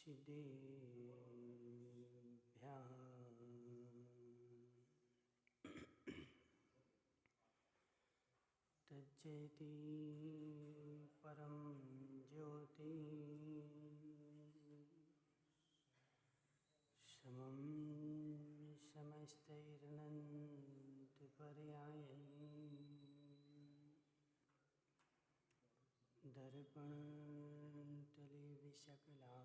सिद्धेभ्यः तज्जयति परं ज्योति समं समस्तैरनन्तपर्यायै दर्पणतले विशकला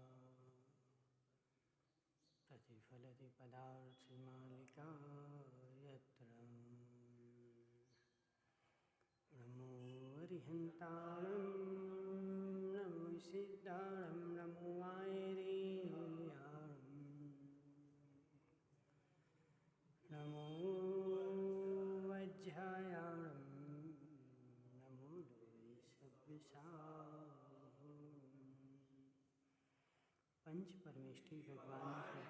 प्रतिफलति पदार्थमालिका यत्र नमो अरिहन्ताणं नमो सिद्धाणं नमो आयर्याणं नमो वज्रायाणं नमो पंच परमेष्ठी भगवान की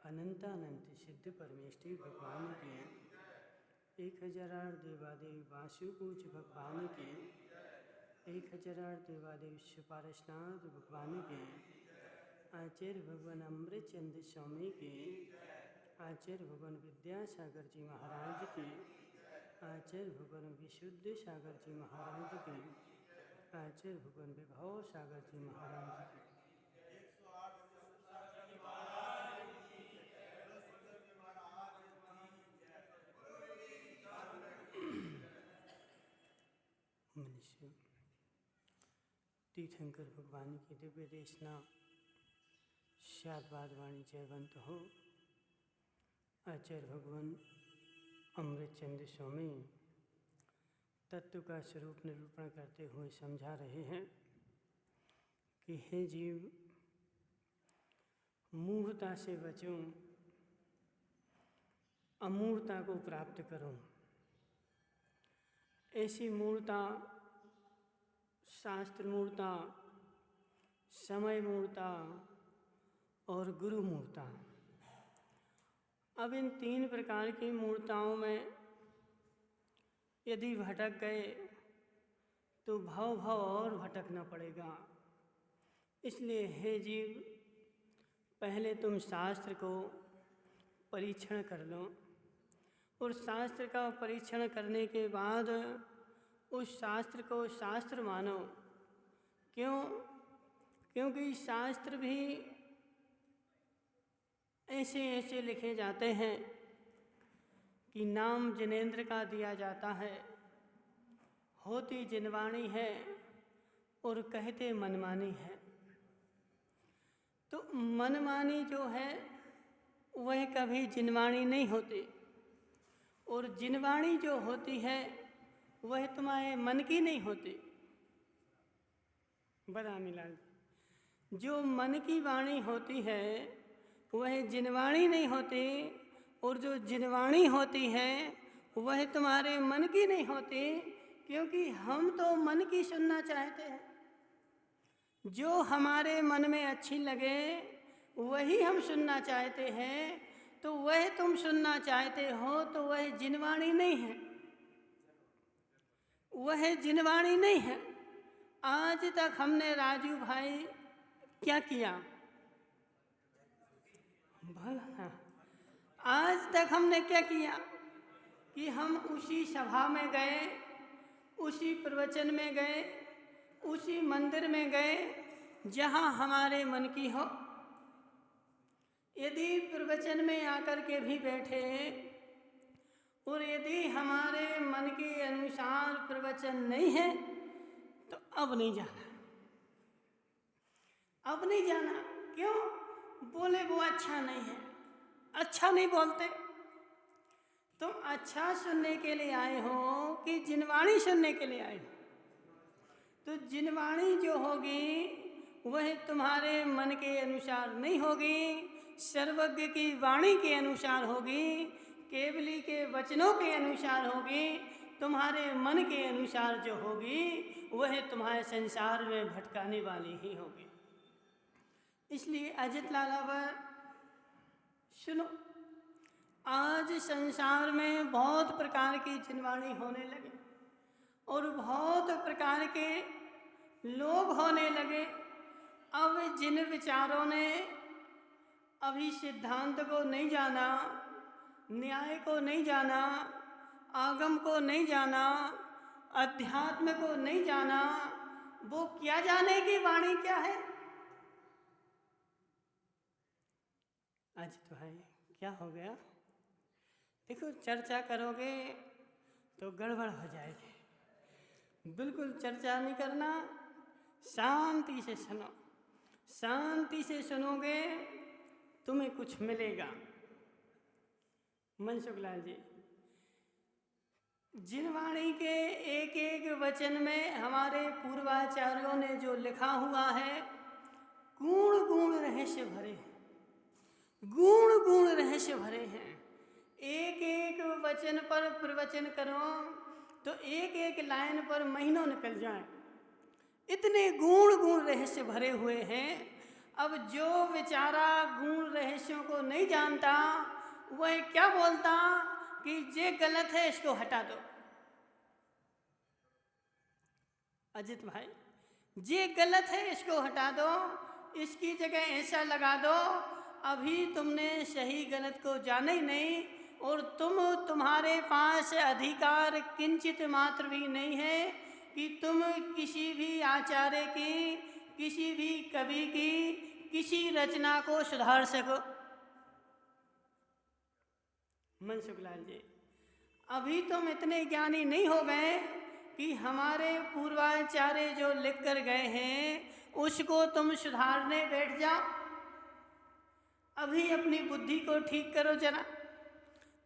अनंतानंत सिद्ध परमेष्ठी भगवान की 1008 देवादेव वासुपूज भगवान के 1008 देवादेव सुपारशनाथ भगवान के आचार्य भगवान अमृतचंद्र स्वामी के आचार्य भगवान विद्यासागर जी महाराज के आचार्य भगवान विशुद्ध सागर जी महाराज के आचार्य भगवान विभव सागर जी महाराज के मनुष्य तीर्थंकर भगवान की दिव्य देशना शादवाद वाणी जयवंत हो। आचार्य भगवान अमृतचंद्र स्वामी तत्व का स्वरूप निरूपण करते हुए समझा रहे हैं कि हे जीव, मूढ़ता से बचो, अमूढ़ता को प्राप्त करो। ऐसी मूढ़ता, शास्त्र मूढ़ता, समय मूढ़ता और गुरु मूढ़ता, अब इन 3 प्रकार की मूढ़ताओं में यदि भटक गए तो भव और भटकना पड़ेगा। इसलिए हे जीव, पहले तुम शास्त्र को परीक्षण कर लो और शास्त्र का परीक्षण करने के बाद उस शास्त्र को शास्त्र मानो। क्यों? क्योंकि शास्त्र भी ऐसे लिखे जाते हैं कि नाम जिनेंद्र का दिया जाता है, होती जिनवाणी है और कहते मनमानी है। तो मनमानी जो है वह कभी जिनवाणी नहीं होती और जिनवाणी जो होती है वह तुम्हारे मन की नहीं होती। बड़ा मिलाल, जो मन की वाणी होती है वह जिनवाणी नहीं होती और जो जिनवाणी होती है वह तुम्हारे मन की नहीं होती, क्योंकि हम तो मन की सुनना चाहते हैं। जो हमारे मन में अच्छी लगे वही हम सुनना चाहते हैं। तो वह तुम सुनना चाहते हो तो वह जिनवाणी नहीं है, वह जिनवाणी नहीं है। आज तक हमने राजू भाई क्या किया? भला आज तक हमने क्या किया कि हम उसी सभा में गए, उसी प्रवचन में गए, उसी मंदिर में गए जहाँ हमारे मन की हो। यदि प्रवचन में आकर के भी बैठे और यदि हमारे मन के अनुसार प्रवचन नहीं है तो अब नहीं जाना, अब नहीं जाना। क्यों? बोले वो अच्छा नहीं है, अच्छा नहीं बोलते। तुम अच्छा सुनने के लिए आए हो कि जिनवाणी सुनने के लिए आए हो? तो जिनवाणी जो होगी वह तुम्हारे मन के अनुसार नहीं होगी, सर्वज्ञ की वाणी के अनुसार होगी, केवली के वचनों के अनुसार होगी। तुम्हारे मन के अनुसार जो होगी वह तुम्हारे संसार में भटकाने वाली ही होगी। इसलिए अजित लाला पर सुनो, आज संसार में बहुत प्रकार की जिनवाणी होने लगे और बहुत प्रकार के लोग होने लगे। अब जिन विचारों ने अभी सिद्धांत को नहीं जाना, न्याय को नहीं जाना, आगम को नहीं जाना, अध्यात्म को नहीं जाना, वो क्या जाने कि वाणी क्या है। अजित भाई क्या हो गया? देखो, चर्चा करोगे तो गड़बड़ हो जाएगी। बिल्कुल चर्चा नहीं करना, शांति से सुनो। शांति से सुनोगे तुम्हें कुछ मिलेगा। मनसुख लाल जी, जिनवाणी के एक एक वचन में हमारे पूर्वाचार्यों ने जो लिखा हुआ है, गुण गुण रहस्य भरे हैं, गुण गुण रहस्य भरे हैं। एक एक वचन पर प्रवचन करो तो एक एक लाइन पर महीनों निकल जाए, इतने गुण गुण रहस्य भरे हुए हैं। अब जो बेचारा गुण रहस्यों को नहीं जानता, वह क्या बोलता कि ये गलत है, इसको हटा दो। अजित भाई, ये गलत है, इसको हटा दो, इसकी जगह ऐसा लगा दो। अभी तुमने सही गलत को जाना ही नहीं, और तुम्हारे पास अधिकार किंचित मात्र भी नहीं है कि तुम किसी भी आचार्य की, किसी भी कवि की, किसी रचना को सुधार सको। मनसुख लाल जी, अभी तुम इतने ज्ञानी नहीं हो गए कि हमारे पूर्वाचार्य जो लिख कर गए हैं उसको तुम सुधारने बैठ जाओ। अभी अपनी बुद्धि को ठीक करो जरा।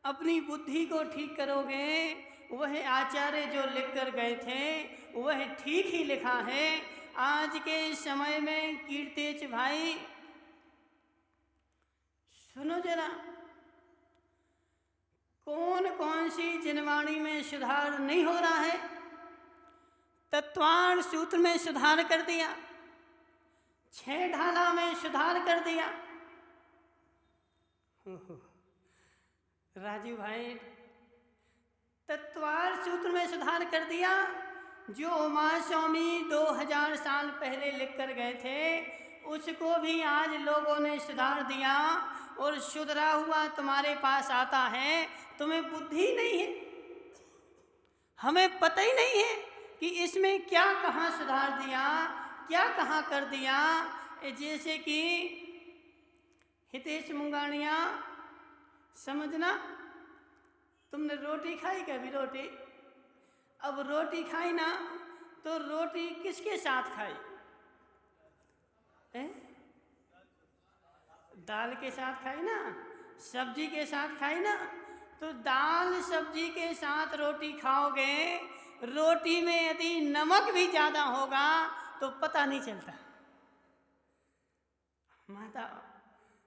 अपनी बुद्धि को ठीक करोगे, वह आचार्य जो लिख कर गए थे वह ठीक ही लिखा है। आज के समय में कीर्तेज भाई सुनो जरा, कौन कौन सी जिनवाणी में सुधार नहीं हो रहा है। तत्वार्थ सूत्र में सुधार कर दिया, 6 ढाला में सुधार कर दिया। राजू भाई, तत्वार्थ सूत्र में सुधार कर दिया। जो उमा स्वामी 2000 साल पहले लिख कर गए थे उसको भी आज लोगों ने सुधार दिया, और सुधरा हुआ तुम्हारे पास आता है। तुम्हें बुद्धि नहीं है, हमें पता ही नहीं है कि इसमें क्या कहाँ सुधार दिया, क्या कहाँ कर दिया। जैसे कि हितेश मुंगानिया, समझना, तुमने रोटी खाई कभी? रोटी, अब रोटी खाई ना, तो रोटी किसके साथ खाई? दाल के साथ खाई ना, सब्जी के साथ खाई ना। तो दाल सब्जी के साथ रोटी खाओगे, रोटी में यदि नमक भी ज़्यादा होगा तो पता नहीं चलता। माता,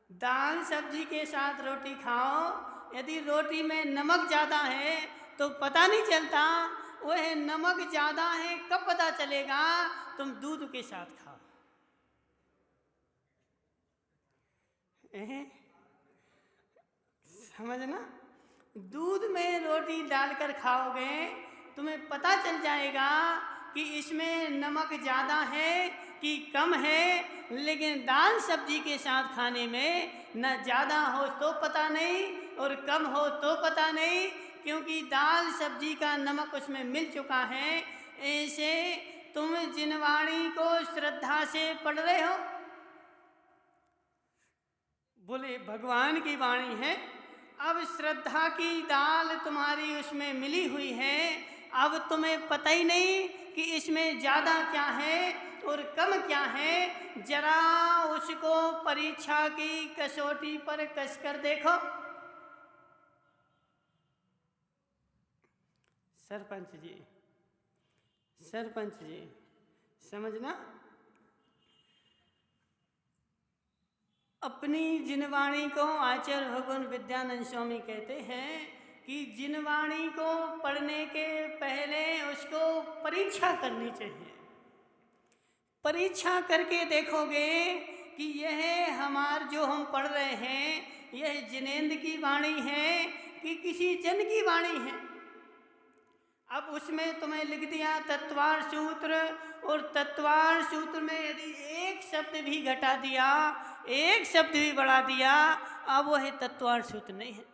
दाल सब्जी के साथ रोटी खाओ, यदि रोटी में नमक ज़्यादा है तो पता नहीं चलता। वह नमक ज़्यादा है कब पता चलेगा? तुम दूध के साथ खाओ। समझना, दूध में रोटी डालकर खाओगे तुम्हें पता चल जाएगा कि इसमें नमक ज़्यादा है कि कम है। लेकिन दाल सब्जी के साथ खाने में न ज़्यादा हो तो पता नहीं और कम हो तो पता नहीं, क्योंकि दाल सब्जी का नमक उसमें मिल चुका है। ऐसे तुम जिनवाणी को श्रद्धा से पढ़ रहे हो, बोले भगवान की वाणी है। अब श्रद्धा की दाल तुम्हारी उसमें मिली हुई है, अब तुम्हें पता ही नहीं कि इसमें ज़्यादा क्या है और कम क्या है। जरा उसको परीक्षा की कसौटी पर कस कर देखो। सरपंच जी, सरपंच जी, समझना, अपनी जिनवाणी को आचार्य भगवान विद्यानंद स्वामी कहते हैं कि जिनवाणी को पढ़ने के पहले उसको परीक्षा करनी चाहिए। परीक्षा करके देखोगे कि यह जो हम पढ़ रहे हैं यह जिनेंद्र की वाणी है कि किसी जन की वाणी है। अब उसमें तुम्हें लिख दिया तत्वार्थ सूत्र, और तत्वार्थ सूत्र में यदि एक शब्द भी घटा दिया, एक शब्द भी बढ़ा दिया, अब वह तत्वार्थ सूत्र नहीं है।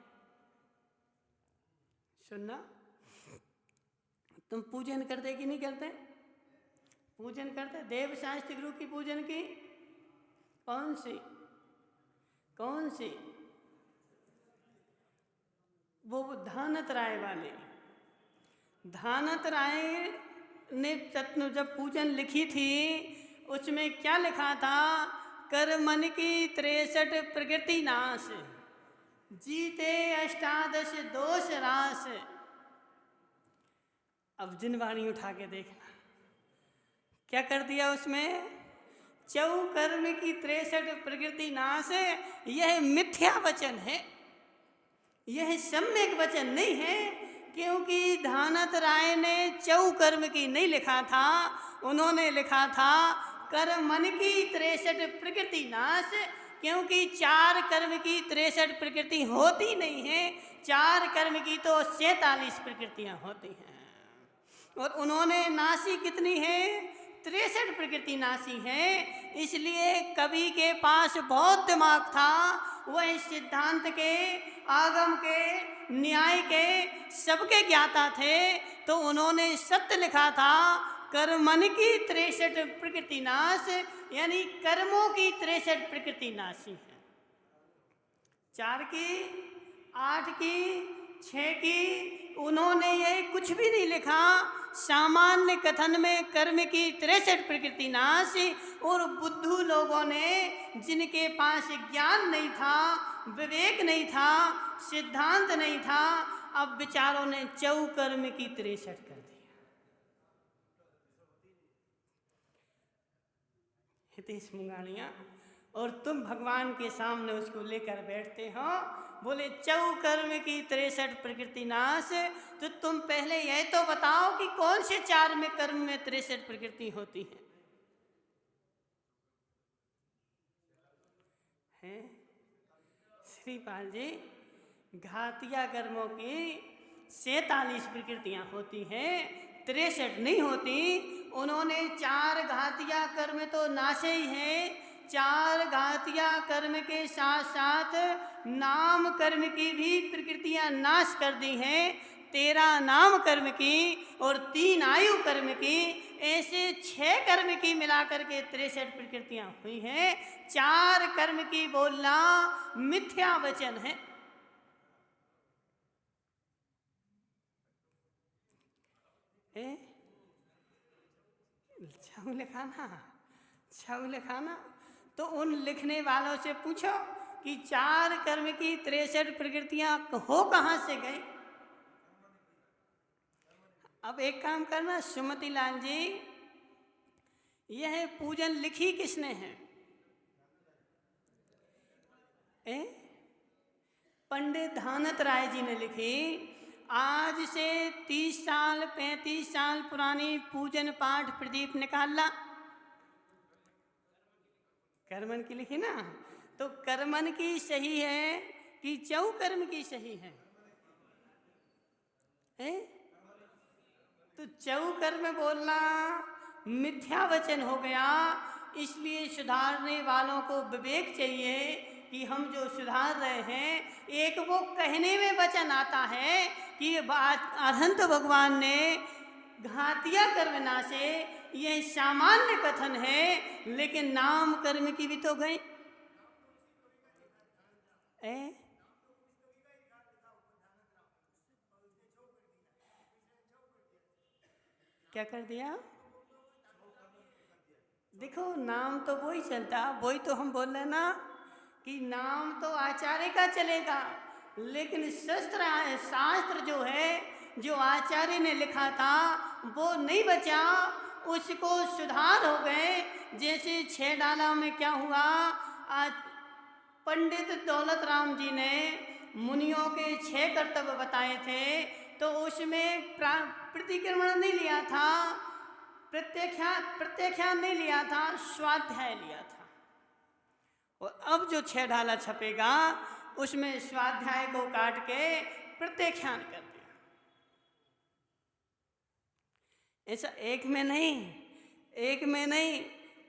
सुनना, तुम पूजन करते कि नहीं करते? पूजन करते? देव शास्त्र गुरु की पूजन की कौन सी? वो धानत राय वाले। धानत राय ने जब पूजन लिखी थी, उसमें क्या लिखा था? कर मन की 63 प्रकृति नाश, जीते 18 दोष रास। अब जिनवाणी उठा के देखना, क्या कर दिया उसमें? चौकर्म की 63 प्रकृति नाश। यह मिथ्या वचन है, यह सम्यक वचन नहीं है, क्योंकि धानत राय ने चौकर्म की नहीं लिखा था, उन्होंने लिखा था कर मन की 63 प्रकृति नाश। क्योंकि 4 कर्म की 63 प्रकृति होती नहीं है, 4 कर्म की तो 47 प्रकृतियां होती हैं, और उन्होंने नासी कितनी है? 63 प्रकृति नासी है। इसलिए कवि के पास बहुत दिमाग था, वह सिद्धांत के, आगम के, न्याय के सबके ज्ञाता थे, तो उन्होंने सत्य लिखा था कर मन की 63 प्रकृति नाश, यानी कर्मों की 63 प्रकृति नाशी है। 4 की, 8 की, 6 की, उन्होंने ये कुछ भी नहीं लिखा। सामान्य कथन में कर्म की 63 प्रकृति नाश, और बुद्धू लोगों ने, जिनके पास ज्ञान नहीं था, विवेक नहीं था, सिद्धांत नहीं था, अब विचारों ने चौकर्म की 63 कर दिया। हितेश मुंगानिया, और तुम भगवान के सामने उसको लेकर बैठते हो, बोले चौकर्म की 63 प्रकृति नाश। तो तुम पहले यह तो बताओ कि कौन से 4 में कर्म में 63 प्रकृति होती है? श्रीपाल जी, घातिया कर्मों की 47 प्रकृतियां होती हैं, 63 नहीं होती। उन्होंने 4 घातिया कर्म तो नाशे ही हैं, 4 घातिया कर्म के साथ साथ नाम कर्म की भी प्रकृतियां नाश कर दी हैं। 13 नाम कर्म की और 3 आयु कर्म की, ऐसे 6 कर्म की मिलाकर के 63 प्रकृतियां हुई हैं। 4 कर्म की बोलना मिथ्या वचन है। छऊ लिखाना तो उन लिखने वालों से पूछो कि 4 कर्म की 63 प्रकृतियां हो कहां से गई। अब एक काम करना सुमति लाल जी, यह पूजन लिखी किसने है? पंडित धानत राय जी ने लिखी। आज से 30 साल 35 साल पुरानी पूजन पाठ प्रदीप निकालना, कर्मन की लिखी ना, तो कर्मन की सही है कि चौकर्म की सही है? तो चौकर्म बोलना मिथ्या वचन हो गया। इसलिए सुधारने वालों को विवेक चाहिए कि हम जो सुधार रहे हैं, एक वो कहने में वचन आता है कि अरहंत भगवान ने घातिया कर्म नाशे, यह सामान्य कथन है, लेकिन नाम कर्म की भी तो गई। क्या कर दिया? देखो, नाम तो वही चलता, वही तो हम बोल रहे ना कि नाम तो आचार्य का चलेगा, लेकिन शास्त्र जो है, जो आचार्य ने लिखा था वो नहीं बचा, उसको सुधार हो गए। जैसे 6 डाला में क्या हुआ, आज पंडित दौलत राम जी ने मुनियों के 6 कर्तव्य बताए थे, तो उसमें प्रतिक्रमण नहीं लिया था, प्रत्याख्यान नहीं लिया था, स्वाध्याय लिया था। और अब जो 6 ढाला छपेगा उसमें स्वाध्याय को काट के प्रत्याख्यान कर दिया। ऐसा एक में नहीं,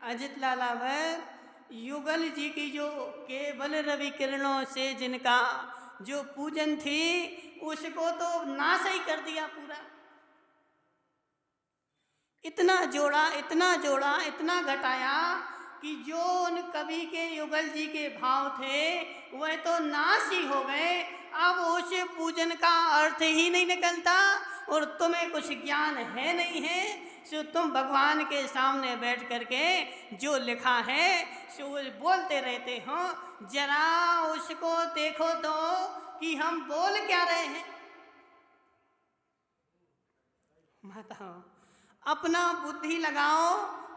अजित लाला में युगल जी की जो केवल रवि किरणों से जिनका जो पूजन थी उसको तो नाश ही कर दिया पूरा। इतना जोड़ा इतना जोड़ा इतना घटाया कि जो उन कवि के युगल जी के भाव थे वह तो नाश ही हो गए। अब उस पूजन का अर्थ ही नहीं निकलता और तुम्हें कुछ ज्ञान है नहीं है, सो तुम भगवान के सामने बैठ करके जो लिखा है सो बोलते रहते हो। जरा उसको देखो तो कि हम बोल क्या रहे हैं। माताओं, अपना बुद्धि लगाओ,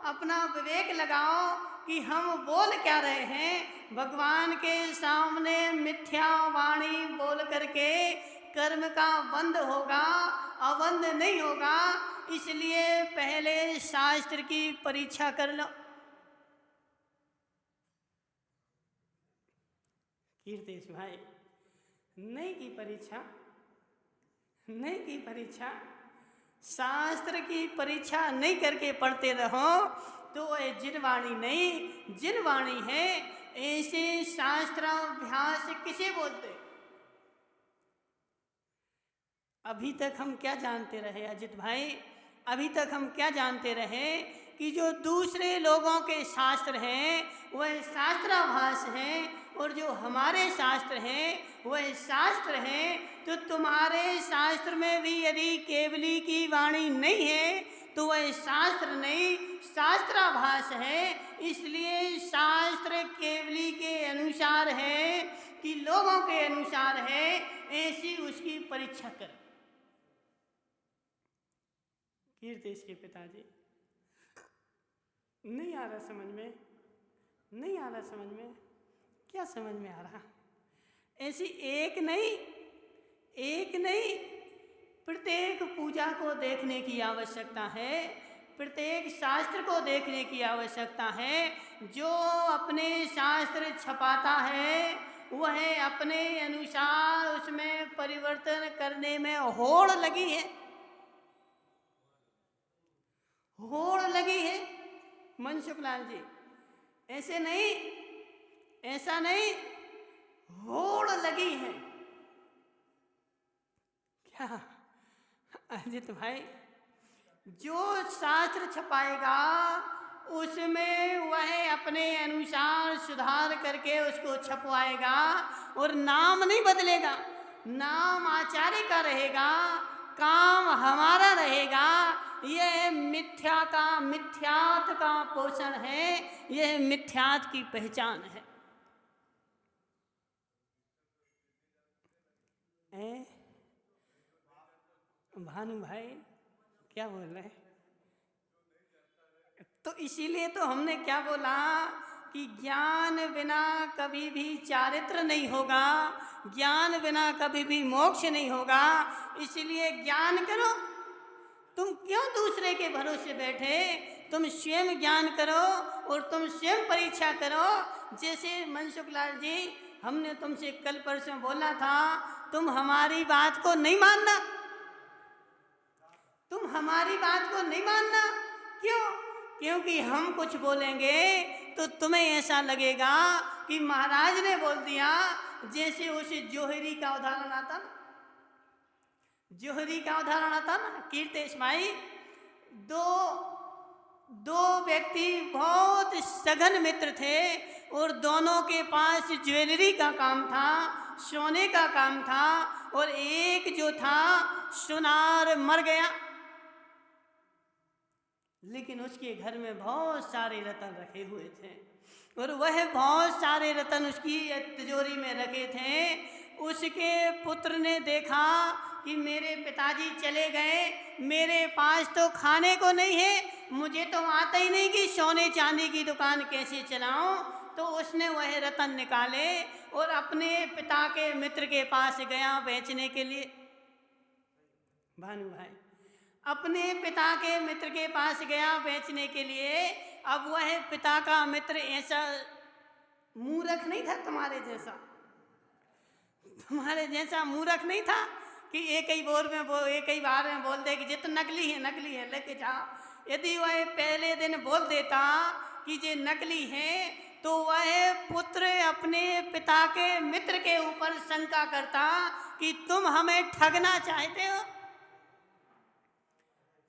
अपना विवेक लगाओ कि हम बोल क्या रहे हैं। भगवान के सामने मिथ्या वाणी बोल करके कर्म का बंध होगा, अबंध नहीं होगा। इसलिए पहले शास्त्र की परीक्षा कर लो। कीर्तेश भाई, नहीं की परीक्षा, नहीं की परीक्षा, शास्त्र की परीक्षा नहीं करके पढ़ते रहो तो वह जिनवाणी नहीं जिनवाणी है। ऐसे शास्त्राभ्यास किसे बोलते? अभी तक हम क्या जानते रहे अजित भाई, अभी तक हम क्या जानते रहे कि जो दूसरे लोगों के शास्त्र हैं वह शास्त्राभास हैं और जो हमारे शास्त्र हैं वह शास्त्र हैं। तो तुम्हारे शास्त्र में भी यदि केवली की वाणी नहीं है तो वह शास्त्र नहीं शास्त्राभास है। इसलिए शास्त्र केवली के अनुसार है कि लोगों के अनुसार है, ऐसी उसकी परीक्षा कर। कीर्तेश के पिताजी, नहीं आ रहा समझ में, नहीं आ रहा समझ में, क्या समझ में आ रहा? ऐसी एक नहीं प्रत्येक पूजा को देखने की आवश्यकता है, प्रत्येक शास्त्र को देखने की आवश्यकता है। जो अपने शास्त्र छपाता है वह अपने अनुसार उसमें परिवर्तन करने में होड़ लगी है, होड़ लगी है। मनसुखलाल जी, ऐसे नहीं, ऐसा नहीं, होड़ लगी है। क्या अजित भाई, जो शास्त्र छपाएगा उसमें वह अपने अनुसार सुधार करके उसको छपवाएगा और नाम नहीं बदलेगा। नाम आचार्य का रहेगा, काम हमारा रहेगा। यह मिथ्या का मिथ्यात का पोषण है, यह मिथ्यात की पहचान है। भानु भाई क्या बोल रहे हैं? तो इसीलिए तो हमने क्या बोला कि ज्ञान बिना कभी भी चारित्र नहीं होगा, ज्ञान बिना कभी भी मोक्ष नहीं होगा। इसलिए ज्ञान करो। तुम क्यों दूसरे के भरोसे बैठे? तुम स्वयं ज्ञान करो और तुम स्वयं परीक्षा करो। जैसे मनसुखलाल जी, हमने तुमसे कल परसों बोला था, तुम हमारी बात को नहीं मानना, तुम हमारी बात को नहीं मानना। क्यों? क्योंकि हम कुछ बोलेंगे तो तुम्हें ऐसा लगेगा कि महाराज ने बोल दिया। जैसे उस जोहरी का उदाहरण आता ना, जोहरी का उदाहरण आता ना कीर्तेश भाई, दो व्यक्ति बहुत सघन मित्र थे और दोनों के पास ज्वेलरी का काम था, सोने का काम था। और एक जो था सुनार मर गया, लेकिन उसके घर में बहुत सारे रतन रखे हुए थे और वह बहुत सारे रतन उसकी तिजोरी में रखे थे। उसके पुत्र ने देखा कि मेरे पिताजी चले गए, मेरे पास तो खाने को नहीं है, मुझे तो आता ही नहीं कि सोने चांदी की दुकान कैसे चलाऊं। तो उसने वह रतन निकाले और अपने पिता के मित्र के पास गया बेचने के लिए। भानु भाई, अपने पिता के मित्र के पास गया बेचने के लिए। अब वह पिता का मित्र ऐसा मूर्ख नहीं था तुम्हारे जैसा, तुम्हारे जैसा मूर्ख नहीं था कि एक ही बार में बोल दे कि जितना नकली है लेके जाओ। यदि वह पहले दिन बोल देता कि ये नकली है, तो वह पुत्र अपने पिता के मित्र के ऊपर शंका करता कि तुम हमें ठगना चाहते हो।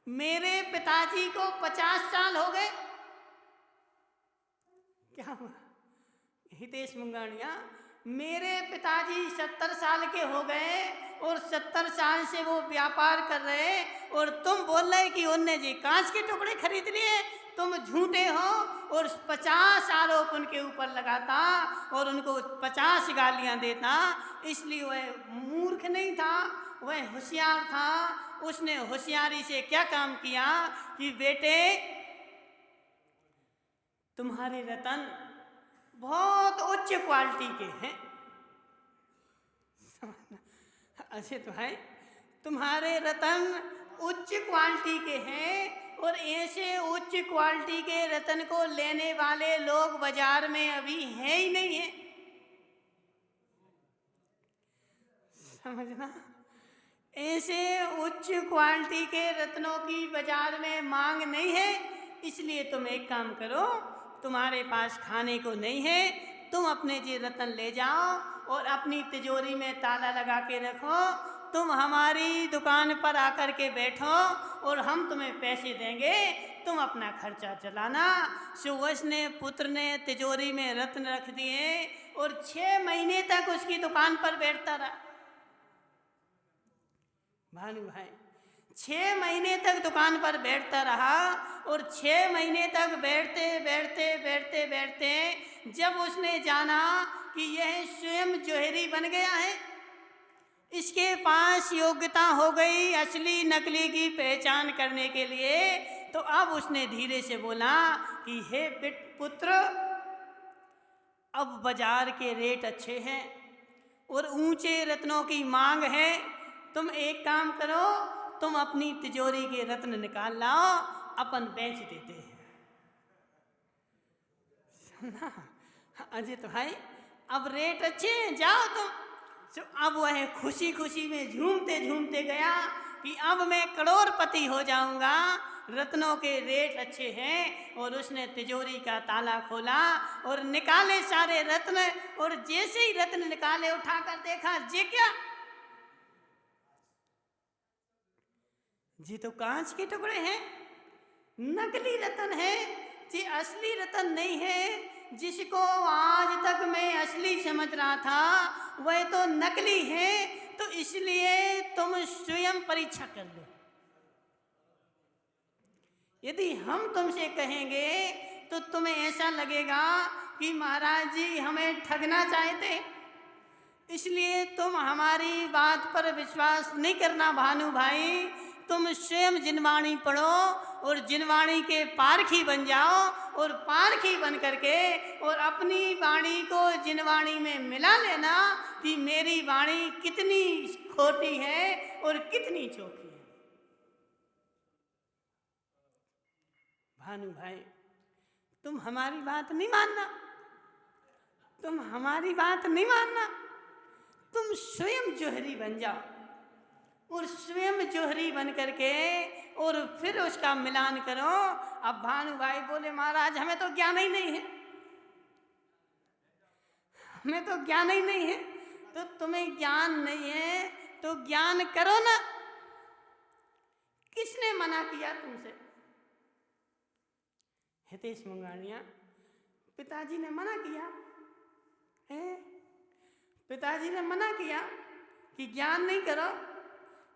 मेरे पिताजी को 50 साल हो गए। क्या हुआ हितेश मुंगानिया? मेरे पिताजी 70 साल के हो गए और 70 साल से वो व्यापार कर रहे, और तुम बोल रहे कि उनने जी कांच के टुकड़े खरीद लिए। तुम झूठे हो। और 50 आरोप उनके ऊपर लगाता और उनको 50 गालियां देता। इसलिए वह मूर्ख नहीं था, वह होशियार था। उसने होशियारी से क्या काम किया कि बेटे, तुम्हारे रतन बहुत उच्च क्वालिटी के हैं। अजित भाई, तुम्हारे रतन उच्च क्वालिटी के हैं, और ऐसे उच्च क्वालिटी के रतन को लेने वाले लोग बाजार में अभी है ही नहीं है। समझना, ऐसे उच्च क्वालिटी के रत्नों की बाजार में मांग नहीं है। इसलिए तुम एक काम करो, तुम्हारे पास खाने को नहीं है, तुम अपने ये रत्न ले जाओ और अपनी तिजोरी में ताला लगा के रखो। तुम हमारी दुकान पर आकर के बैठो और हम तुम्हें पैसे देंगे, तुम अपना खर्चा चलाना। सुवश ने पुत्र ने तिजोरी में रत्न रख दिए और 6 महीने तक उसकी दुकान पर बैठता रहा। भानु भाई, 6 महीने तक दुकान पर बैठता रहा, और 6 महीने तक बैठते बैठते बैठते बैठते जब उसने जाना कि यह स्वयं जोहरी बन गया है, इसके पास योग्यता हो गई असली नकली की पहचान करने के लिए, तो अब उसने धीरे से बोला कि हे पुत्र, अब बाजार के रेट अच्छे हैं और ऊंचे रत्नों की मांग है। तुम एक काम करो, तुम अपनी तिजोरी के रत्न निकाल लाओ, अपन बेच देते हैं। सुना अजित भाई, अब रेट अच्छे हैं, जाओ तुम। तो अब वह खुशी खुशी में झूमते झूमते गया कि अब मैं करोड़पति हो जाऊंगा, रत्नों के रेट अच्छे हैं। और उसने तिजोरी का ताला खोला और निकाले सारे रत्न, और जैसे ही रत्न निकाले उठाकर देखा, ये क्या, जी तो कांच के टुकड़े हैं, नकली रतन है, जी असली रतन नहीं है। जिसको आज तक मैं असली समझ रहा था वह तो नकली है। तो इसलिए तुम स्वयं परीक्षा कर लो। यदि हम तुमसे कहेंगे तो तुम्हें ऐसा लगेगा कि महाराज जी हमें ठगना चाहते, इसलिए तुम हमारी बात पर विश्वास नहीं करना। भानु भाई, तुम स्वयं जिनवाणी पढ़ो और जिनवाणी के पारखी बन जाओ, और पारखी बन करके और अपनी वाणी को जिनवाणी में मिला लेना कि मेरी वाणी कितनी खोटी है और कितनी चौकी है। भानु भाई, तुम हमारी बात नहीं मानना, तुम हमारी बात नहीं मानना, तुम स्वयं जोहरी बन जाओ और स्वयं जोहरी बन करके और फिर उसका मिलान करो। अब भानु भाई बोले, महाराज हमें तो ज्ञान ही नहीं है, हमें तो ज्ञान ही नहीं है। तो तुम्हें ज्ञान नहीं है तो ज्ञान करो ना, किसने मना किया तुमसे? हितेश मुंगानिया, पिताजी ने मना किया है, पिताजी ने मना किया कि ज्ञान नहीं करो।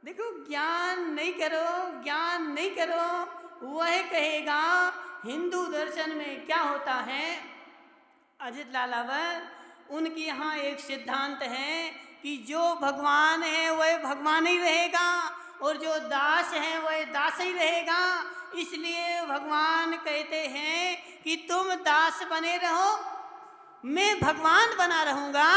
देखो, ज्ञान नहीं करो, ज्ञान नहीं करो, वह कहेगा हिंदू दर्शन में क्या होता है। अजित लालावर, उनके यहाँ एक सिद्धांत है कि जो भगवान है वह भगवान ही रहेगा और जो दास है वह दास ही रहेगा। इसलिए भगवान कहते हैं कि तुम दास बने रहो, मैं भगवान बना रहूँगा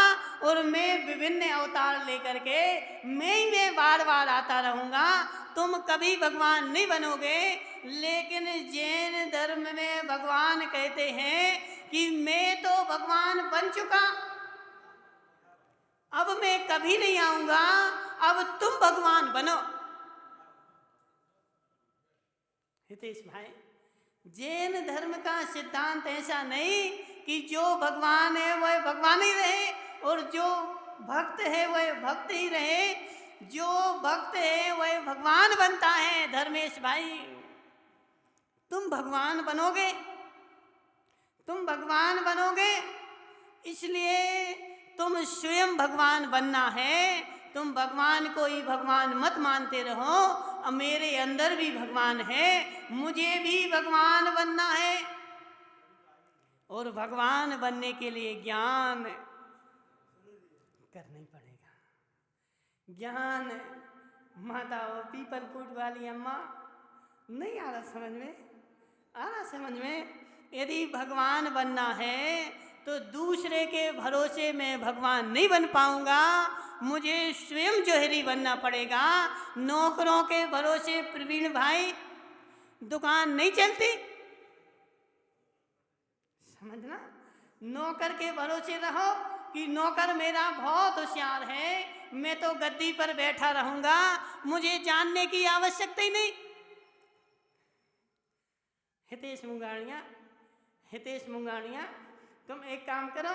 और मैं विभिन्न अवतार लेकर के मैं बार बार आता रहूँगा। तुम कभी भगवान नहीं बनोगे। लेकिन जैन धर्म में भगवान कहते हैं कि मैं तो भगवान बन चुका, अब मैं कभी नहीं आऊँगा, अब तुम भगवान बनो। हितेश भाई, जैन धर्म का सिद्धांत ऐसा नहीं कि जो भगवान है वह भगवान ही रहे और जो भक्त है वह भक्त ही रहे। जो भक्त है वह भगवान बनता है। धर्मेश भाई, तुम भगवान बनोगे, तुम भगवान बनोगे, इसलिए तुम स्वयं भगवान बनना है। तुम भगवान को ही भगवान मत मानते रहो। अब मेरे अंदर भी भगवान है, मुझे भी भगवान बनना है। और भगवान बनने के लिए ज्ञान करना ही पड़ेगा। ज्ञान, माता वो पीपल फूट वाली अम्मा, नहीं आ रहा समझ में? आ रहा समझ में? यदि भगवान बनना है तो दूसरे के भरोसे में भगवान नहीं बन पाऊंगा, मुझे स्वयं जोहरी बनना पड़ेगा। नौकरों के भरोसे प्रवीण भाई दुकान नहीं चलती, समझना। नौकर के भरोसे रहो कि नौकर मेरा बहुत होशियार है, मैं तो गद्दी पर बैठा रहूंगा, मुझे जानने की आवश्यकता ही नहीं। हितेश मुंगाड़िया, तुम एक काम करो,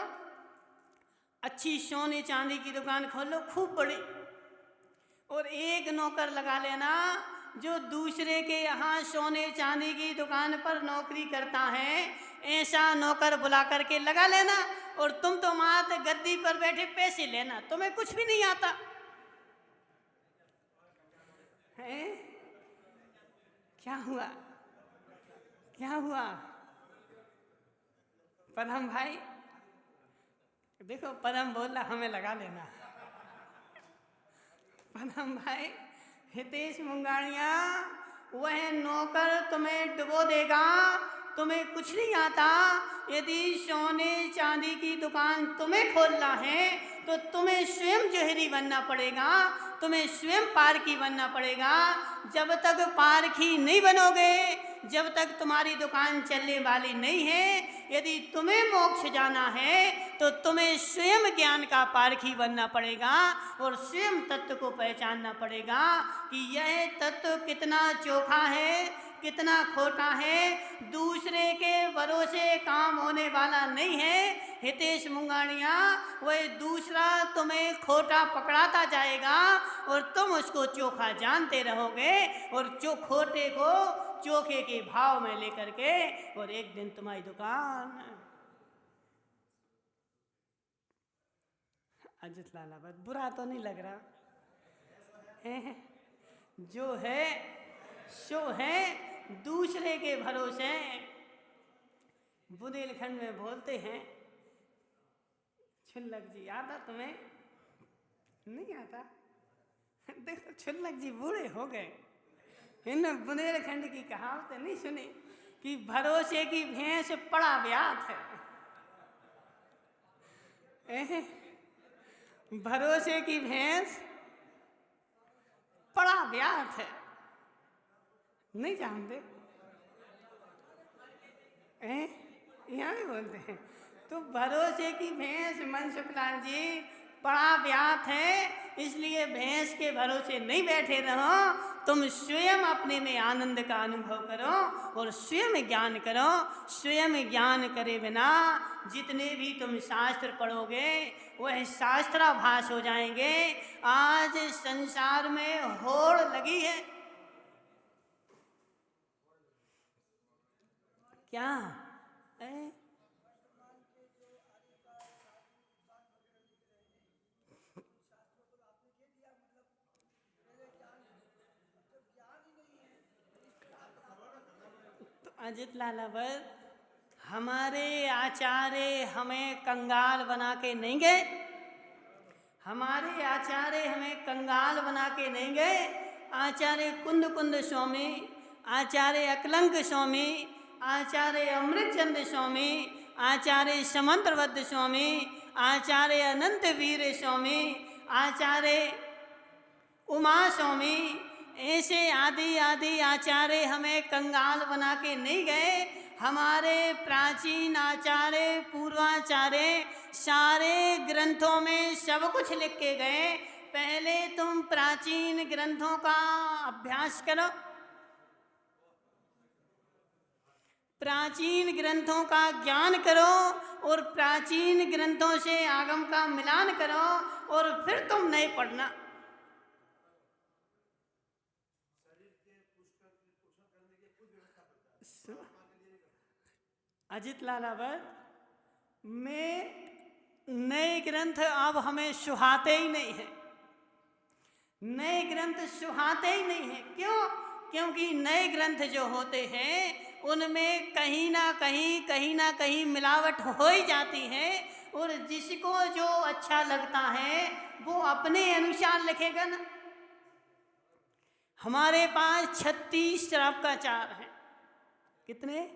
अच्छी सोने चांदी की दुकान खोल लो खूब बड़ी, और एक नौकर लगा लेना जो दूसरे के यहाँ सोने चांदी की दुकान पर नौकरी करता है। ऐसा नौकर बुला करके लगा लेना, और तुम तो मात्र गद्दी पर बैठे पैसे लेना, तुम्हें कुछ भी नहीं आता है। क्या हुआ, क्या हुआ? पदम भाई देखो, पदम बोल रहा हमें लगा लेना। पदम भाई, हितेश मुंगाड़िया, वह नौकर तुम्हें डुबो देगा, तुम्हें कुछ नहीं आता। यदि सोने चांदी की दुकान तुम्हें खोलना है तो तुम्हें स्वयं जोहरी बनना पड़ेगा, तुम्हें स्वयं पारखी बनना पड़ेगा। जब तक पारखी नहीं बनोगे, जब तक तुम्हारी दुकान चलने वाली नहीं है। यदि तुम्हें मोक्ष जाना है तो तुम्हें स्वयं ज्ञान का पारखी बनना पड़ेगा और स्वयं तत्व को पहचानना पड़ेगा कि यह तत्व कितना चोखा है, कितना खोटा है। दूसरे के भरोसे काम होने वाला नहीं है। हितेश मुंगाड़िया, वह दूसरा तुम्हें खोटा पकड़ाता जाएगा और तुम उसको चोखा जानते रहोगे, और खोटे को चोखे के भाव में लेकर के, और एक दिन तुम्हारी दुकान अजित लाला बस बुरा तो नहीं लग रहा है? जो है सो है, दूसरे के भरोसे। बुंदेलखंड में बोलते हैं, छुल्लक जी आता तुम्हें? नहीं आता? देखो छुल्लक जी बूढ़े हो गए, इन बुंदेलखंड की कहावत नहीं सुनी कि भरोसे की भैंस पड़ा ब्यात है। भरोसे की भैंस पड़ा ब्यात है, नहीं जानते? यहाँ भी बोलते हैं। तो भरोसे की भैंस मनसुखलाल जी पड़ा ब्यात है, इसलिए भैंस के भरोसे नहीं बैठे रहो। तुम स्वयं अपने में आनंद का अनुभव करो और स्वयं ज्ञान करो। स्वयं ज्ञान करे बिना जितने भी तुम शास्त्र पढ़ोगे वह शास्त्राभास हो जाएंगे। आज संसार में होड़ लगी है, क्या है? तो अजित लालावर, हमारे आचार्य हमें कंगाल बना के नहीं गए। हमारे आचार्य हमें कंगाल बना के नहीं गए। आचार्य कुंद कुंद स्वामी, आचार्य अकलंक स्वामी, आचार्य अमृतचंद स्वामी, आचार्य समंत्रबद्ध स्वामी, आचार्य अनंत वीर स्वामी, आचार्य उमा स्वामी, ऐसे आदि आदि आचार्य हमें कंगाल बना के नहीं गए। हमारे प्राचीन आचार्य पूर्वाचार्य सारे ग्रंथों में सब कुछ लिख के गए। पहले तुम प्राचीन ग्रंथों का अभ्यास करो। प्राचीन ग्रंथों का ज्ञान करो और प्राचीन ग्रंथों से आगम का मिलान करो और फिर तुम नहीं पढ़ना। अजित लालावत में नए ग्रंथ अब हमें सुहाते ही नहीं है, नए ग्रंथ सुहाते ही नहीं है। क्यों? क्योंकि नए ग्रंथ जो होते हैं उनमें कहीं ना कहीं मिलावट हो ही जाती है, और जिसको जो अच्छा लगता है वो अपने अनुसार लिखेगा ना। हमारे पास 36 श्रावकाचार हैं। कितने?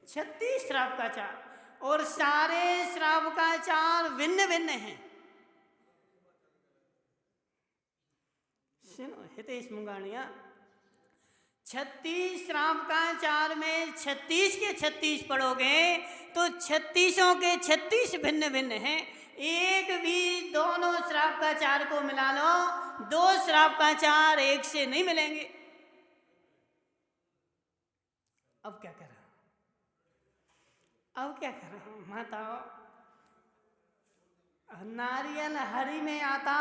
36 श्रावकाचार, और सारे श्रावकाचार भिन्न भिन्न हैं। सुनो हितेश मुंगानिया, 36 श्रावकाचार में 36 के 36 पढ़ोगे तो 36 के 36 भिन्न भिन्न हैं। एक भी दोनों श्रावकाचार को मिला लो, 2 श्रावकाचार एक से नहीं मिलेंगे। अब क्या कर रहा हूं? अब क्या कर रहा हूं? माताओं, नारियल हरी में आता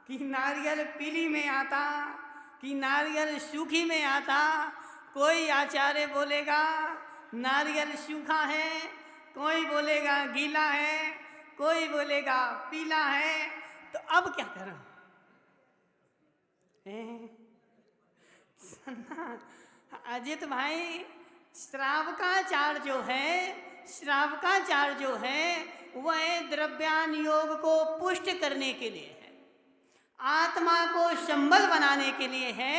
कि नारियल पीली में आता कि नारियल सूखी में आता। कोई आचार्य बोलेगा नारियल सूखा है, कोई बोलेगा गीला है, कोई बोलेगा पीला है। तो अब क्या करूं? अजित भाई, श्रावकाचार जो है वह द्रव्यान योग को पुष्ट करने के लिए है, आत्मा को संबल बनाने के लिए है।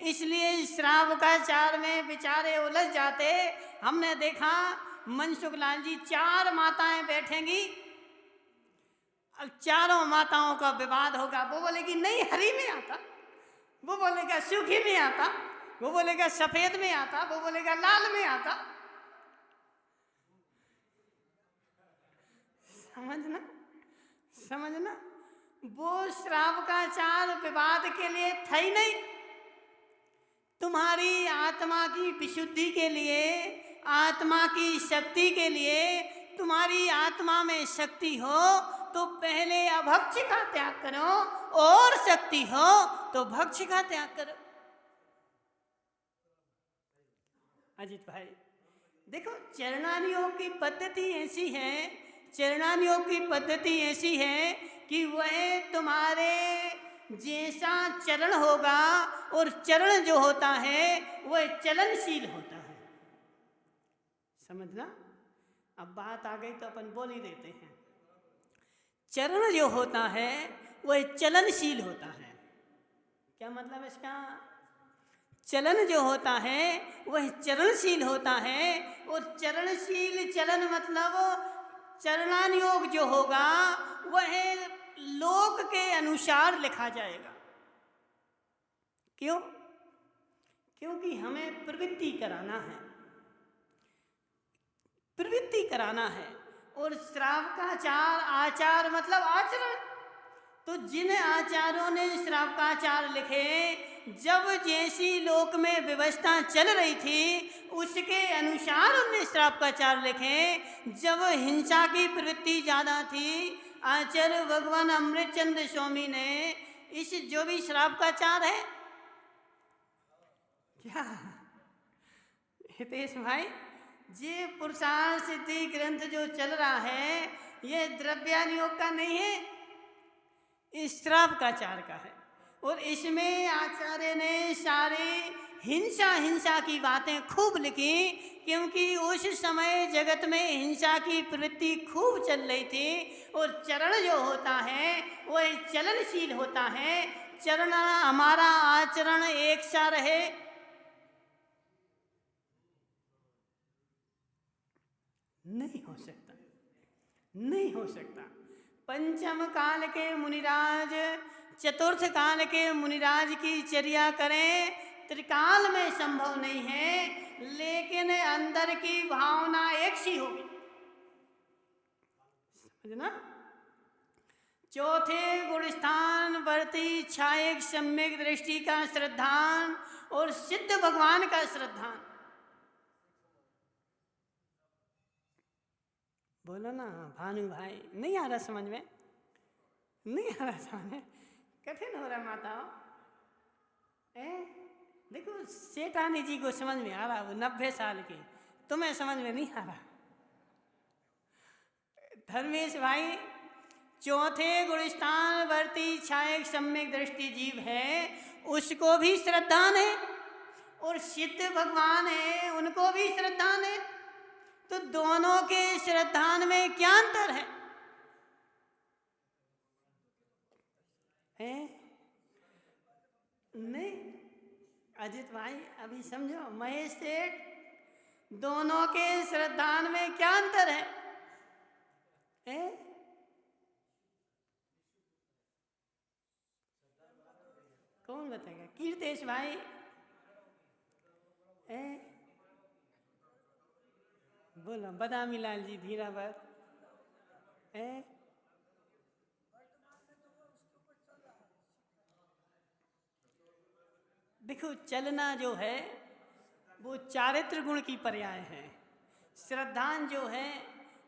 इसलिए श्रावकाचार में बेचारे उलझ जाते। हमने देखा मनसुख लाल जी 4 माताएं बैठेंगी, अब चारों माताओं का विवाद होगा। वो बोलेगी नहीं हरी में आता, वो बोलेगा सूखी में आता, वो बोलेगा सफेद में आता, वो बोलेगा लाल में आता। समझना वो श्रावकाचार विवाद के लिए था ही नहीं, तुम्हारी आत्मा की विशुद्धि के लिए, आत्मा की शक्ति के लिए। तुम्हारी आत्मा में शक्ति हो तो पहले अभक्ष का त्याग करो, और शक्ति हो तो भक्ष का त्याग करो। अजित भाई देखो, चरणान योग की पद्धति ऐसी है, चरणान योग की पद्धति ऐसी है कि वह तुम्हारे जैसा चरण होगा, और चरण जो होता है वह चलनशील होता है। समझना? अब बात आ गई तो अपन बोल ही देते हैं। चरण जो होता है वह चलनशील होता है। क्या मतलब इसका? चलन जो होता है वह चरणशील होता है, और चरणशील चलन मतलब चरणान योग जो होगा वह लोक के अनुसार लिखा जाएगा। क्यों? क्योंकि हमें प्रवृत्ति कराना है, प्रवृत्ति कराना है। और श्रावकाचार, आचार मतलब आचरण। तो जिन आचार्यों ने श्रावकाचार लिखे, जब जैसी लोक में व्यवस्था चल रही थी उसके अनुसार उनने श्रावकाचार लिखे। जब हिंसा की प्रवृत्ति ज़्यादा थी, आचार्य भगवान अमृतचंद्र स्वामी ने इस जो भी श्रावकाचार है, क्या हितेश भाई, ये पुरुषार्थ सिद्धि ग्रंथ जो चल रहा है ये द्रव्यान योग का नहीं है, इस श्रावकाचार का है। और इसमें आचार्य ने सारे हिंसा की बातें खूब लिखी, क्योंकि उस समय जगत में हिंसा की प्रवृत्ति खूब चल रही थी। और चरण जो होता है वह चलनशील होता है। चरण हमारा आचरण एक सा रहे, नहीं हो सकता, नहीं हो सकता। पंचम काल के मुनिराज, चतुर्थ काल के मुनिराज की चर्या करें, त्रिकाल में संभव नहीं है, लेकिन अंदर की भावना एक सी होगी। समझना? चौथे गुणस्थान वर्ती छायक सम्यक दृष्टि का श्रद्धान और सिद्ध भगवान का श्रद्धान। बोलो ना भानु भाई, नहीं आ रहा समझ में? नहीं आ रहा समझ में? कठिन हो रहा माताओं। देखो सेठानी जी को समझ में आ रहा, वो 90 साल की, तुम्हें समझ में नहीं आ रहा। धर्मेश भाई, चौथे गुणस्थान वर्ती छायक सम्यक दृष्टि जीव है, उसको भी श्रद्धान है, और सिद्ध भगवान है उनको भी श्रद्धान है। तो दोनों के श्रद्धान में क्या अंतर है? नहीं अजित भाई अभी समझो, महेश सेठ, दोनों के श्रद्धान में क्या अंतर है? कौन बताएगा? कीर्तेश भाई, बोलो बदामी लाल जी धीरावर। देखो चलना जो है वो चारित्र गुण की पर्याय है, श्रद्धान जो है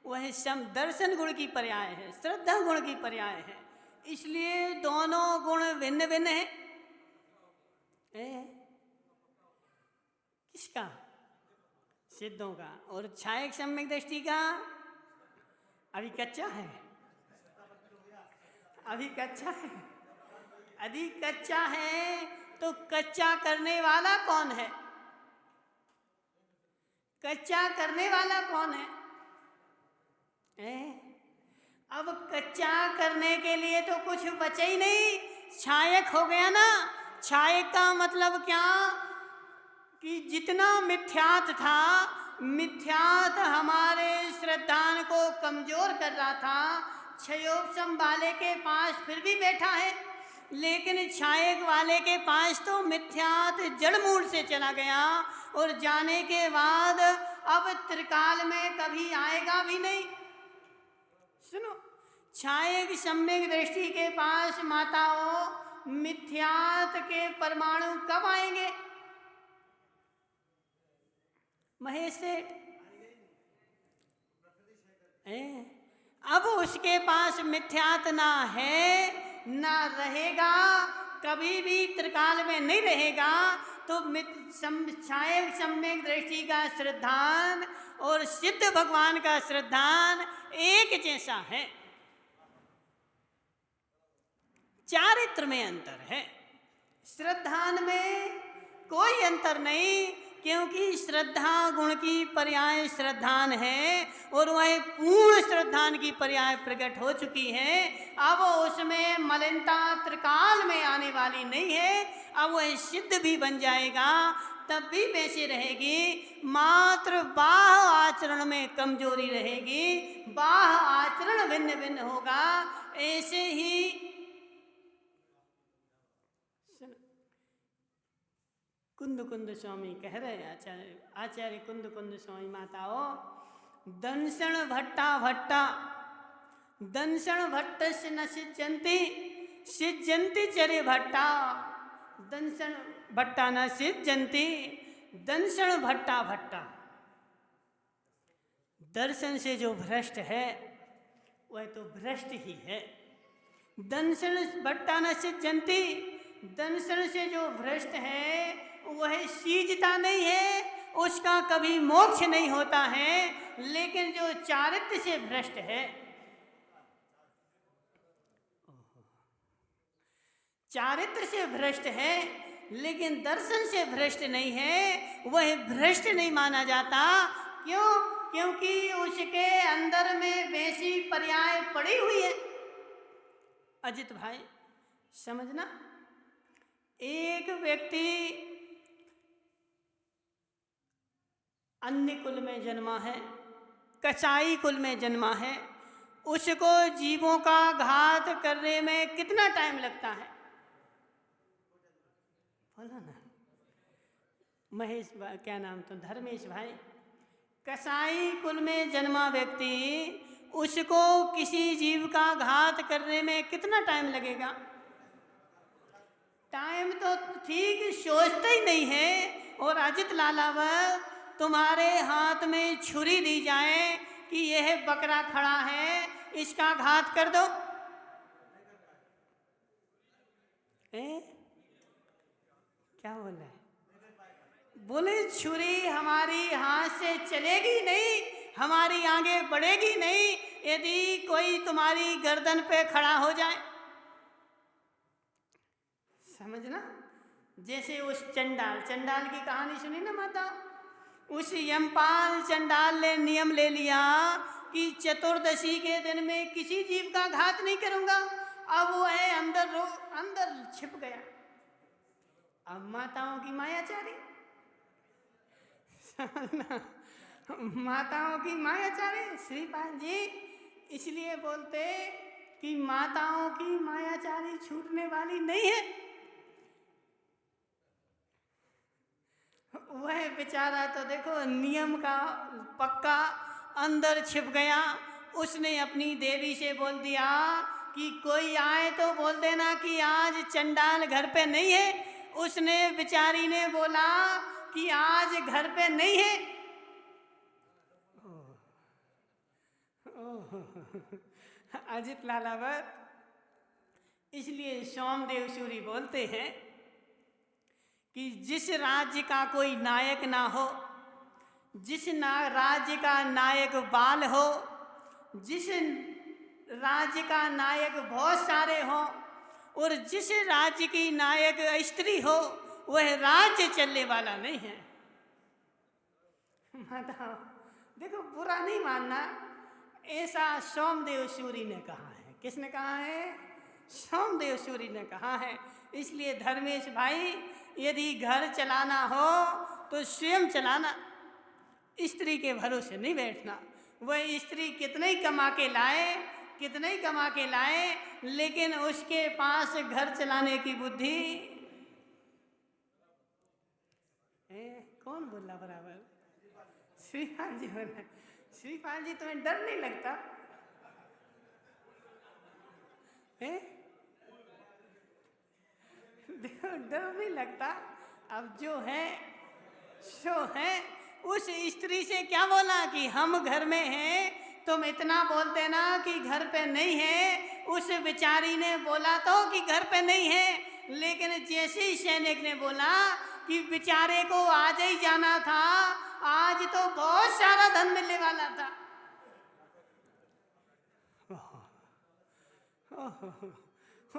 वह दर्शन गुण की पर्याय है, श्रद्धा गुण की पर्याय है, इसलिए दोनों गुण भिन्न भिन्न है। किसका? सिद्धों का। और छायक सम्यक दृष्टि का अभी कच्चा है, अभी कच्चा है, अभी कच्चा है। तो कच्चा करने वाला कौन है? कच्चा करने वाला कौन है? अब कच्चा करने के लिए तो कुछ बचे ही नहीं, छायक हो गया ना। छायक का मतलब क्या कि जितना मिथ्यात था, मिथ्यात हमारे श्रद्धान को कमजोर कर रहा था। क्षयोपम वाले के पास फिर भी बैठा है, लेकिन छायक वाले के पास तो मिथ्यात जड़ मूल से चला गया, और जाने के बाद अब त्रिकाल में कभी आएगा भी नहीं। सुनो, छायक सम्यक दृष्टि के पास माताओं मिथ्यात के परमाणु कब आएंगे? महेश सेठ, अब उसके पास मिथ्यात ना है ना रहेगा, कभी भी त्रिकाल में नहीं रहेगा। तो छायक सम्यक दृष्टि का श्रद्धान और सिद्ध भगवान का श्रद्धान एक जैसा है, चारित्र में अंतर है, श्रद्धान में कोई अंतर नहीं, क्योंकि श्रद्धा गुण की पर्याय श्रद्धान है, और वह पूर्ण श्रद्धान की पर्याय प्रकट हो चुकी है। अब उसमें मलिनता त्रिकाल में आने वाली नहीं है। अब वह सिद्ध भी बन जाएगा, तब भी वैसे रहेगी, मात्र बाह आचरण में कमजोरी रहेगी, बाह आचरण भिन्न भिन्न होगा। ऐसे ही कुंद कुंद स्वामी कह रहे, आचार्य कुंद कुंद स्वामी माताओं, दंसन भट्टा भट्टा, दंसन भट्ट से न सिज्जंती, सिज्जंती चरे भट्टा, दंसन भट्टा न सिज्जंती, दंसन भट्टा भट्टा। दर्शन से जो भ्रष्ट है वह तो भ्रष्ट ही है। दंसन भट्टा न सिज्जंती, दंसन से जो भ्रष्ट है वह सीजता नहीं है, उसका कभी मोक्ष नहीं होता है। लेकिन जो चारित्र से भ्रष्ट है, चारित्र से भ्रष्ट है लेकिन दर्शन से भ्रष्ट नहीं है, वह भ्रष्ट नहीं माना जाता। क्यों? क्योंकि उसके अंदर में वैसी पर्याय पड़ी हुई है। अजित भाई समझना, एक व्यक्ति अन्य कुल में जन्मा है, कसाई कुल में जन्मा है, उसको जीवों का घात करने में कितना टाइम लगता है? बोलो ना महेश, क्या नाम तो? धर्मेश भाई, कसाई कुल में जन्मा व्यक्ति, उसको किसी जीव का घात करने में कितना टाइम लगेगा? टाइम तो ठीक सोचते ही नहीं है। और अजित लालावर, तुम्हारे हाथ में छुरी दी जाए, कि यह बकरा खड़ा है, इसका घात कर दो। क्या बोल रहे? बोले छुरी हमारी हाथ से चलेगी नहीं, हमारी आगे बढ़ेगी नहीं यदि कोई तुम्हारी गर्दन पे खड़ा हो जाए। समझना? जैसे उस चंडाल की कहानी सुनी ना माता, उस यमपाल चंडाल ने नियम ले लिया कि चतुर्दशी के दिन में किसी जीव का घात नहीं करूंगा। अब वह अंदर छिप गया। अब माताओं की मायाचारी, माताओं की मायाचारी श्रीपाल जी इसलिए बोलते कि माताओं की मायाचारी छूटने वाली नहीं है। वह बेचारा तो देखो नियम का पक्का अंदर छिप गया। उसने अपनी देवी से बोल दिया कि कोई आए तो बोल देना कि आज चंडाल घर पे नहीं है। उसने बेचारी ने बोला कि आज घर पे नहीं है। अजित लालावर इसलिए सोमदेव सूरी बोलते हैं कि जिस राज्य का कोई नायक ना हो, जिस राज्य का नायक बाल हो, जिस राज्य का नायक बहुत सारे हो और जिस राज्य की नायक स्त्री हो, वह राज्य चलने वाला नहीं है। माता देखो बुरा नहीं मानना, ऐसा सोमदेव सूरी ने कहा है। किसने कहा है? सोमदेव सूरी ने कहा है। इसलिए धर्मेश भाई यदि घर चलाना हो तो स्वयं चलाना, स्त्री के भरोसे नहीं बैठना। वह स्त्री कितने ही कमा के लाए लेकिन उसके पास घर चलाने की बुद्धि कौन बोला बराबर? श्रीपाल जी बोला। श्रीपाल जी तुम्हें डर नहीं लगता है? देखो डर नहीं लगता। अब जो है सो है। उस स्त्री से क्या बोला कि हम घर में हैं, तुम इतना बोलते ना कि घर पे नहीं है। उस बेचारी ने बोला तो कि घर पे नहीं है, लेकिन जैसे ही सैनिक ने बोला कि बेचारे को आज ही जाना था, आज तो बहुत सारा धन मिलने वाला था।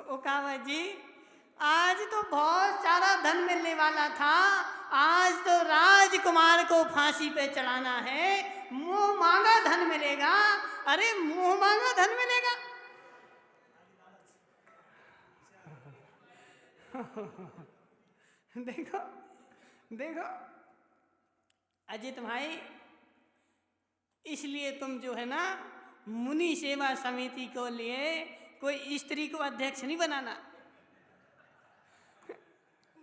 ओकावा जी आज तो बहुत सारा धन मिलने वाला था, आज तो राजकुमार को फांसी पे चढ़ाना है, मुंह मांगा धन मिलेगा। अरे मुंह मांगा धन मिलेगा? देखो देखो अजित भाई, इसलिए तुम जो है ना मुनि सेवा समिति को लिए कोई स्त्री को अध्यक्ष नहीं बनाना।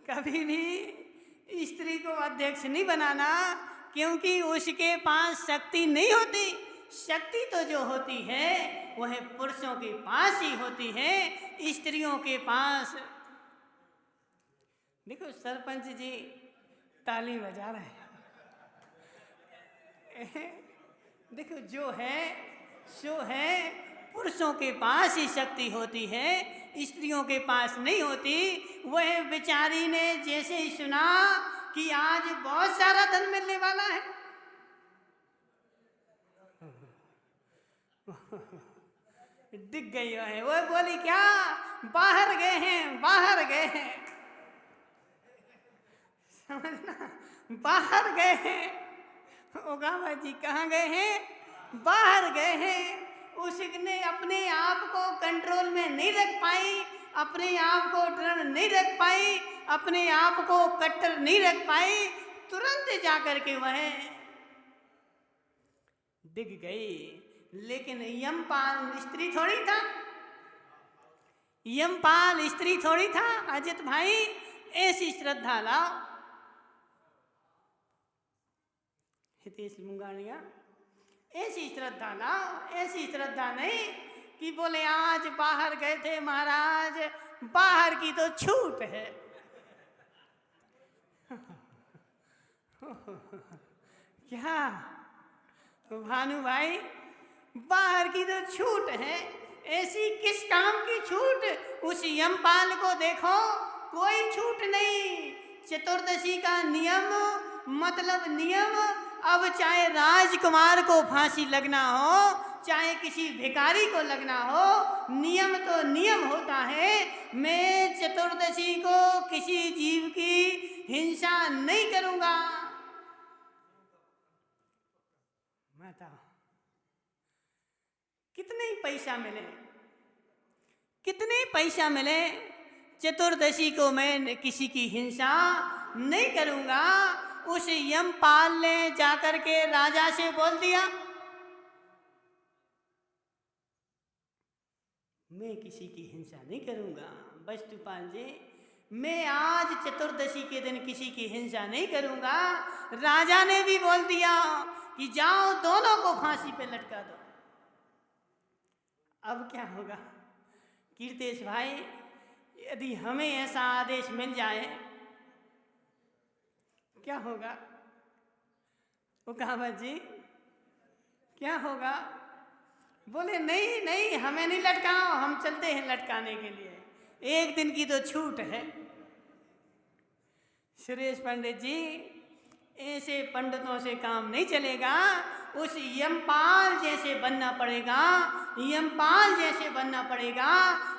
कभी भी स्त्री को अध्यक्ष नहीं बनाना, क्योंकि उसके पास शक्ति नहीं होती। शक्ति तो जो होती है वह पुरुषों के पास ही होती है, स्त्रियों के पास। देखो सरपंच जी ताली बजा रहे हैं। देखो जो है सो है, पुरुषों के पास ही शक्ति होती है, स्त्रियों के पास नहीं होती। वह बेचारी ने जैसे ही सुना कि आज बहुत सारा धन मिलने वाला है, दिख गई है। वह बोली क्या? बाहर गए हैं, बाहर गए हैं। समझना, बाहर गए हैं। ओगावा जी कहाँ गए हैं? बाहर गए हैं। उसने अपने आप को कंट्रोल में नहीं रख पाई, अपने आप को दृढ़ नहीं रख पाई, अपने आप को कट्टर नहीं रख पाई। तुरंत जाकर के वह दिख गई। लेकिन यमपाल स्त्री थोड़ी था, यमपाल स्त्री थोड़ी था। अजित भाई ऐसी श्रद्धा लाओ। हितेश मुंगानिया ऐसी श्रद्धा लाओ, ऐसी श्रद्धा नहीं कि बोले आज बाहर गए थे महाराज, बाहर की तो छूट है। क्या भानु भाई, बाहर की तो छूट है, ऐसी किस काम की छूट? उस यमपाल को देखो, कोई छूट नहीं। चतुर्दशी का नियम मतलब नियम। अब चाहे राजकुमार को फांसी लगना हो, चाहे किसी भिखारी को लगना हो, नियम तो नियम होता है। मैं चतुर्दशी को किसी जीव की हिंसा नहीं करूंगा। बताओ कितने पैसा मिले, कितने पैसा मिले, चतुर्दशी को मैं किसी की हिंसा नहीं करूंगा। उस यमपाल ने जाकर के राजा से बोल दिया, मैं किसी की हिंसा नहीं करूंगा। वस्तुपाल जी, मैं आज चतुर्दशी के दिन किसी की हिंसा नहीं करूंगा। राजा ने भी बोल दिया कि जाओ दोनों को फांसी पे लटका दो। अब क्या होगा कीर्तेश भाई, यदि हमें ऐसा आदेश मिल जाए क्या होगा? उकावत जी क्या होगा? बोले नहीं नहीं, हमें नहीं लटकाओ, हम चलते हैं लटकाने के लिए, एक दिन की तो छूट है। सुरेश पंडित जी, ऐसे पंडितों से काम नहीं चलेगा। उस यमपाल जैसे बनना पड़ेगा, यमपाल जैसे बनना पड़ेगा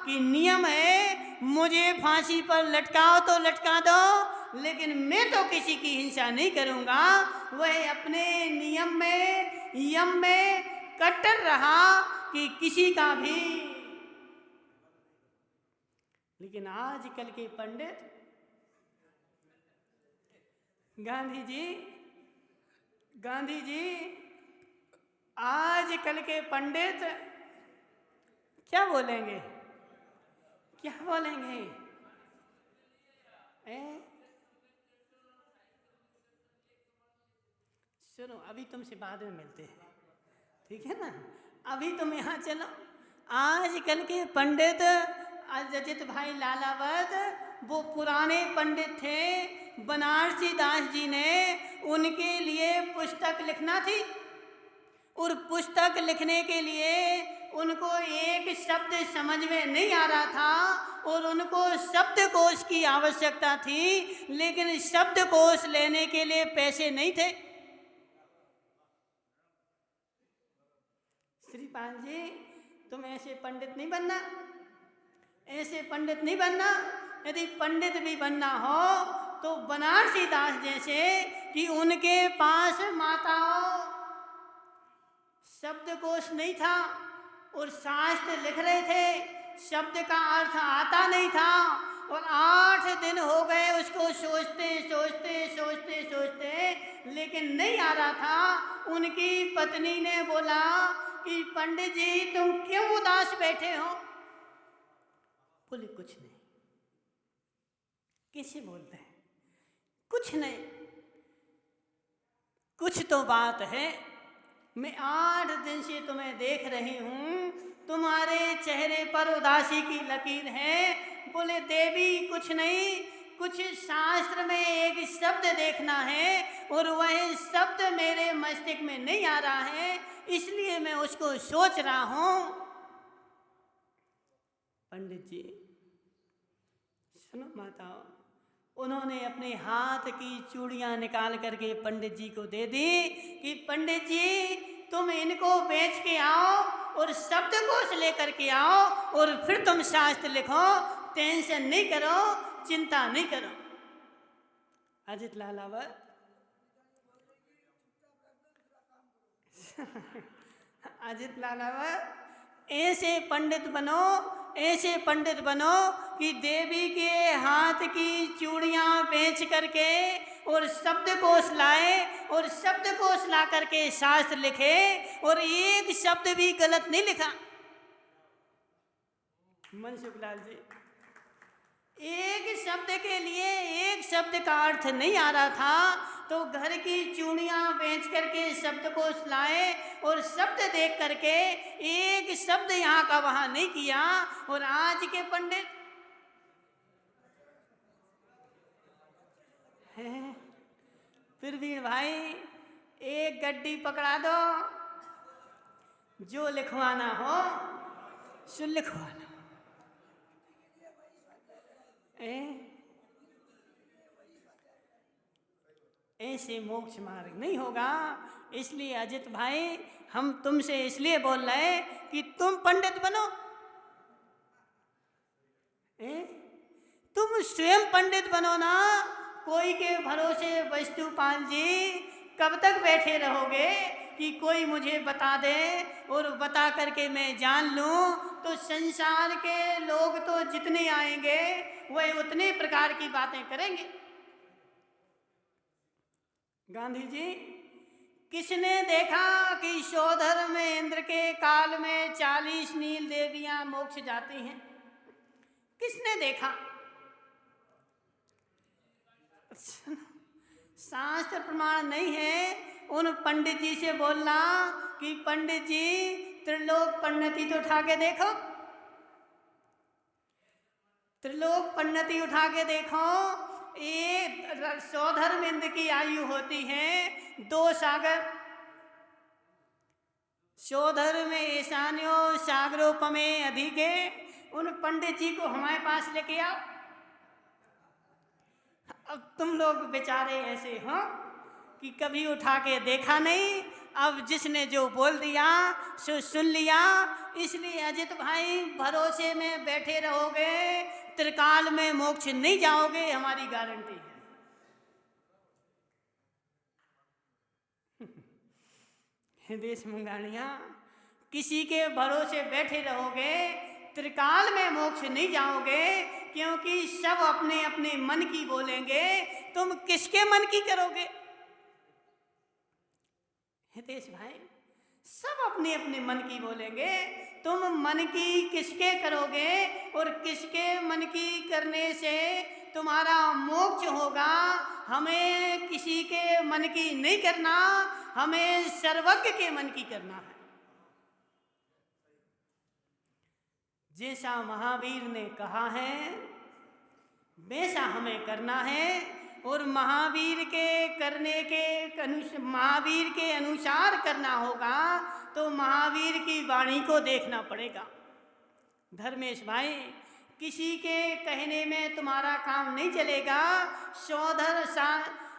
कि नियम है मुझे फांसी पर लटकाओ तो लटका दो, लेकिन मैं तो किसी की हिंसा नहीं करूंगा। वह अपने नियम में, यम में कट्टर रहा कि किसी का भी। लेकिन आजकल के पंडित, गांधी जी, आजकल के पंडित क्या बोलेंगे, क्या बोलेंगे? सुनो, अभी तुमसे बाद में मिलते हैं, ठीक है ना? अभी तुम यहाँ चलो। आजकल के पंडित, अजित भाई लालावत, वो पुराने पंडित थे। बनारसी दास जी ने उनके लिए पुस्तक लिखना थी, और पुस्तक लिखने के लिए उनको एक शब्द समझ में नहीं आ रहा था, और उनको शब्दकोश की आवश्यकता थी, लेकिन शब्दकोश लेने के लिए पैसे नहीं थे। श्रीपाल जी, तुम ऐसे पंडित नहीं बनना, ऐसे पंडित नहीं बनना। यदि पंडित भी बनना हो तो बनारसी दास जैसे, कि उनके पास माताओं शब्दकोश नहीं था और शास्त्र लिख रहे थे, शब्द का अर्थ आता नहीं था, और 8 दिन हो गए उसको सोचते सोचते सोचते सोचते, लेकिन नहीं आ रहा था। उनकी पत्नी ने बोला कि पंडित जी तुम क्यों उदास बैठे हो? बोले कुछ नहीं। कैसे बोलते हैं? कुछ नहीं, कुछ तो बात है। मैं 8 दिन से तुम्हें देख रही हूँ, तुम्हारे चेहरे पर उदासी की लकीर है। बोले देवी कुछ नहीं, कुछ शास्त्र में एक शब्द देखना है, और वह शब्द मेरे मस्तिष्क में नहीं आ रहा है, इसलिए मैं उसको सोच रहा हूँ। पंडित जी सुनो माताओ, उन्होंने अपने हाथ की चूड़ियां निकाल करके पंडित जी को दे दी कि पंडित जी तुम इनको बेच के आओ और शब्दकोश लेकर के आओ, और फिर तुम शास्त्र लिखो, टेंशन नहीं करो, चिंता नहीं करो। अजित लालावत अजित लालावत, ऐसे पंडित बनो, ऐसे पंडित बनो कि देवी के हाथ की चूड़ियां बेच करके और शब्दकोश लाए, और शब्दकोश ला करके शास्त्र लिखे, और एक शब्द भी गलत नहीं लिखा। मनसुख लाल जी, एक शब्द के लिए एक शब्द का अर्थ नहीं आ रहा था, तो घर की चूड़ियां बेच करके शब्दकोश लाए, और शब्द देख करके एक शब्द यहाँ का वहां नहीं किया। और आज के पंडित हैं, फिर भी भाई एक गड्डी पकड़ा दो, जो लिखवाना हो सो लिखवाना। ऐसे मोक्ष मार्ग नहीं होगा। इसलिए अजित भाई, हम तुमसे इसलिए बोल रहे हैं कि तुम पंडित बनो। तुम स्वयं पंडित बनो ना। कोई के भरोसे वस्तुपाल जी कब तक बैठे रहोगे कि कोई मुझे बता दे और बता करके मैं जान लूं? तो संसार के लोग तो जितने आएंगे वह उतने प्रकार की बातें करेंगे। गांधी जी, किसने देखा कि शोधर में इंद्र के काल में 40 नील देवियां मोक्ष जाती हैं? किसने देखा? शास्त्र प्रमाण नहीं है। उन पंडित जी से बोलना कि पंडित जी त्रिलोक पन्नति तो उठा के देखो, त्रिलोक पन्नति उठा के देखो। एक सौधर्मेंद्र की आयु होती है 2 सागर। सौधर में ईशान्यो सागरोपमे अधिके। उन पंडित जी को हमारे पास लेके आओ। अब तुम लोग बेचारे ऐसे हो कि कभी उठा के देखा नहीं। अब जिसने जो बोल दिया सो सुन लिया। इसलिए अजित भाई, भरोसे में बैठे रहोगे, त्रिकाल में मोक्ष नहीं जाओगे, हमारी गारंटी है। देश मंगानिया, किसी के भरोसे बैठे रहोगे, त्रिकाल में मोक्ष नहीं जाओगे, क्योंकि सब अपने अपने मन की बोलेंगे। तुम किसके मन की करोगे? हितेश भाई, सब अपने अपने मन की बोलेंगे। तुम मन की किसके करोगे? और किसके मन की करने से तुम्हारा मोक्ष होगा? हमें किसी के मन की नहीं करना, हमें सर्वज्ञ के मन की करना है। जैसा महावीर ने कहा है वैसा हमें करना है। और महावीर के करने के महावीर के अनुसार करना होगा तो महावीर की वाणी को देखना पड़ेगा। धर्मेश भाई, किसी के कहने में तुम्हारा काम नहीं चलेगा।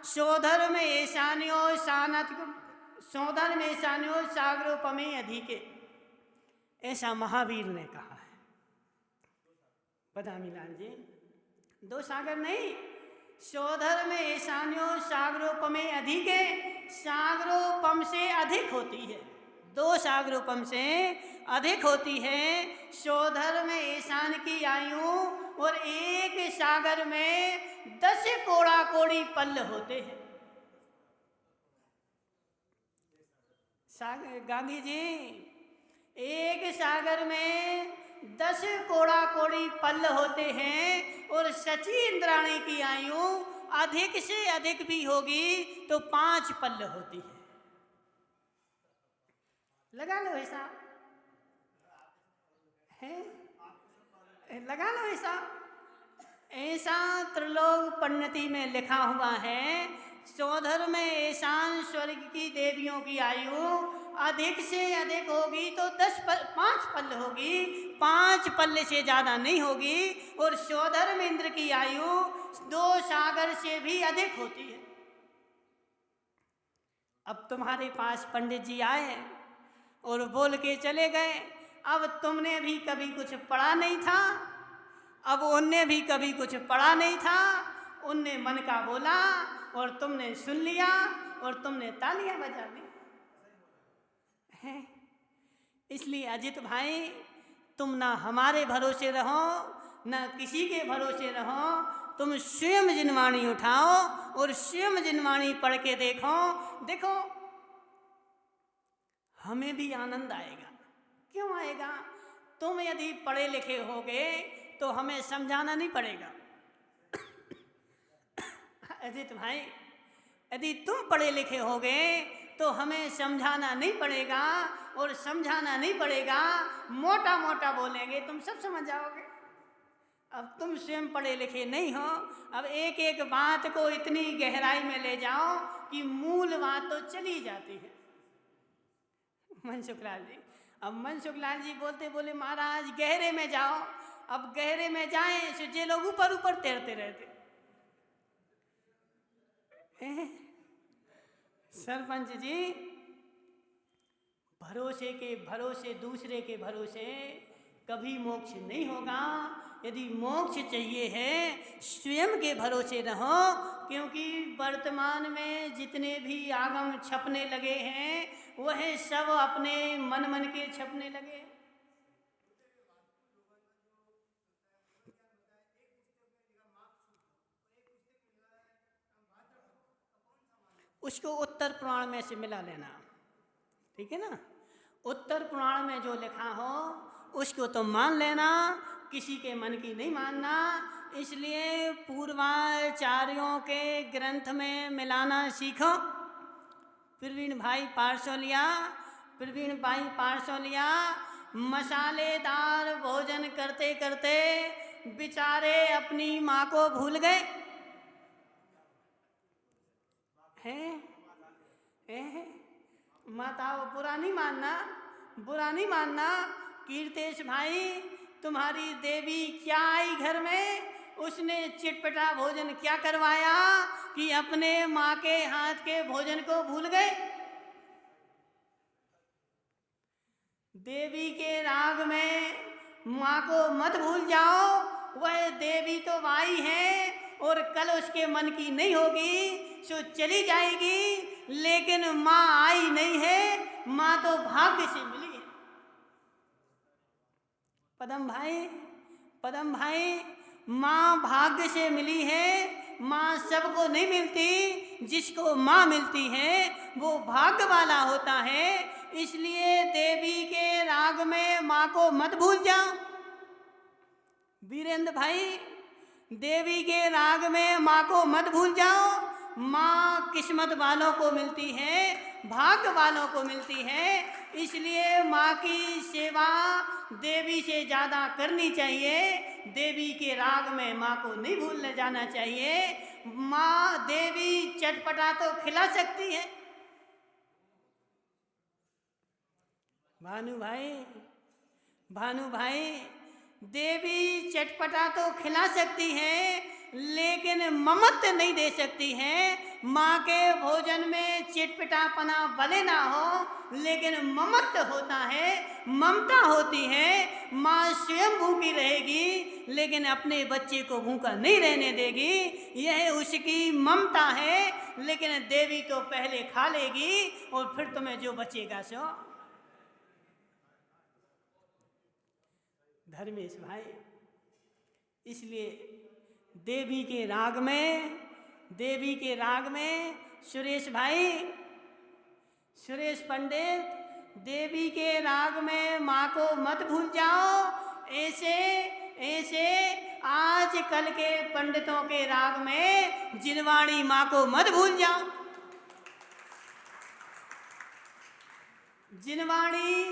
शोधर में ईशान्यो सागरोपमे अधिके, ऐसा महावीर ने कहा है। बदामी लाल जी, 2 सागर नहीं, शोधर में ईशान्यो सागरोपमे अधिके। सागरोपम से अधिक होती है, 2 सागरोपम से अधिक होती है। शोधर में ईशान की आयु और एक सागर में 10 कोड़ा कोड़ी पल्ल होते हैं। गांधी जी, एक सागर में 10 कोड़ा कोड़ी पल्ल होते हैं। और सची इंद्राणी की आयु अधिक से अधिक भी होगी तो 5 पल्ल होती है। लगा लो हिसाब, है लगा लो हिसाब। ऐसा त्रिलोक पन्नति में लिखा हुआ है। सौधर में ईशान स्वर्ग की देवियों की आयु अधिक से अधिक होगी तो 5 पल्ल होगी, 5 पल्ले से ज़्यादा नहीं होगी। और सौधर में इंद्र की आयु 2 सागर से भी अधिक होती है। अब तुम्हारे पास पंडित जी आए और बोल के चले गए। अब तुमने भी कभी कुछ पढ़ा नहीं था, अब उनने भी कभी कुछ पढ़ा नहीं था। उनने मन का बोला और तुमने सुन लिया और तुमने तालियां बजा दी। इसलिए अजित भाई, तुम ना हमारे भरोसे रहो ना किसी के भरोसे रहो। तुम स्वयं जिनवाणी उठाओ और स्वयं जिनवाणी पढ़ के देखो, हमें भी आनंद आएगा। क्यों आएगा? तुम यदि पढ़े लिखे होगे तो हमें समझाना नहीं पड़ेगा। अजित भाई, यदि तुम पढ़े लिखे होगे तो हमें समझाना नहीं पड़ेगा। और समझाना नहीं पड़ेगा, मोटा मोटा बोलेंगे, तुम सब समझ जाओगे। अब तुम स्वयं पढ़े लिखे नहीं हो। अब एक एक बात को इतनी गहराई में ले जाओ कि मूल बात तो चली जाती है। मनसुखलाल जी, अब मनसुख लाल जी बोलते बोले महाराज गहरे में जाओ। अब गहरे में जाएं तो जे लोग ऊपर ऊपर तैरते रहते। सरपंच जी भरोसे के भरोसे दूसरे के भरोसे कभी मोक्ष नहीं होगा। यदि मोक्ष चाहिए है स्वयं के भरोसे रहो, क्योंकि वर्तमान में जितने भी आगम छपने लगे हैं वह सब अपने मन मन के छपने लगे। उसको उत्तर पुराण में से मिला लेना, ठीक है ना। उत्तर पुराण में जो लिखा हो उसको तो मान लेना, किसी के मन की नहीं मानना। इसलिए पूर्वाचार्यों के ग्रंथ में मिलाना सीखो। प्रवीण भाई पारसोलिया मसालेदार भोजन करते करते बेचारे अपनी माँ को भूल गए हैं। माताओं बुरा नहीं मानना। कीर्तेश भाई तुम्हारी देवी क्या आई घर में, उसने चिटपटा भोजन क्या करवाया कि अपने माँ के हाथ के भोजन को भूल गए। देवी के राग में माँ को मत भूल जाओ। वह देवी तो आई है और कल उसके मन की नहीं होगी सो चली जाएगी, लेकिन माँ आई नहीं है, माँ तो भाग्य से मिली है। पदम भाई माँ भाग्य से मिली है। माँ सबको नहीं मिलती, जिसको माँ मिलती है वो भाग्य वाला होता है। इसलिए देवी के राग में माँ को मत भूल जाओ। वीरेंद्र भाई देवी के राग में माँ को मत भूल जाओ। माँ किस्मत वालों को मिलती है, भाग्य वालों को मिलती है। इसलिए माँ की सेवा देवी से ज़्यादा करनी चाहिए। देवी के राग में माँ को नहीं भूलने जाना चाहिए। माँ देवी चटपटा तो खिला सकती है। भानु भाई देवी चटपटा तो खिला सकती है, लेकिन ममत्व नहीं दे सकती है। माँ के भोजन में चिटपटापना भले ना हो, लेकिन ममत्व होता है, ममता होती है। माँ स्वयं भूखी रहेगी लेकिन अपने बच्चे को भूखा नहीं रहने देगी, यह उसकी ममता है। लेकिन देवी तो पहले खा लेगी और फिर तुम्हें जो बचेगा सो। धर्मेश भाई इसलिए देवी के राग में सुरेश पंडित देवी के राग में माँ को मत भूल जाओ। ऐसे आज कल के पंडितों के राग में जिनवाणी माँ को मत भूल जाओ। जिनवाणी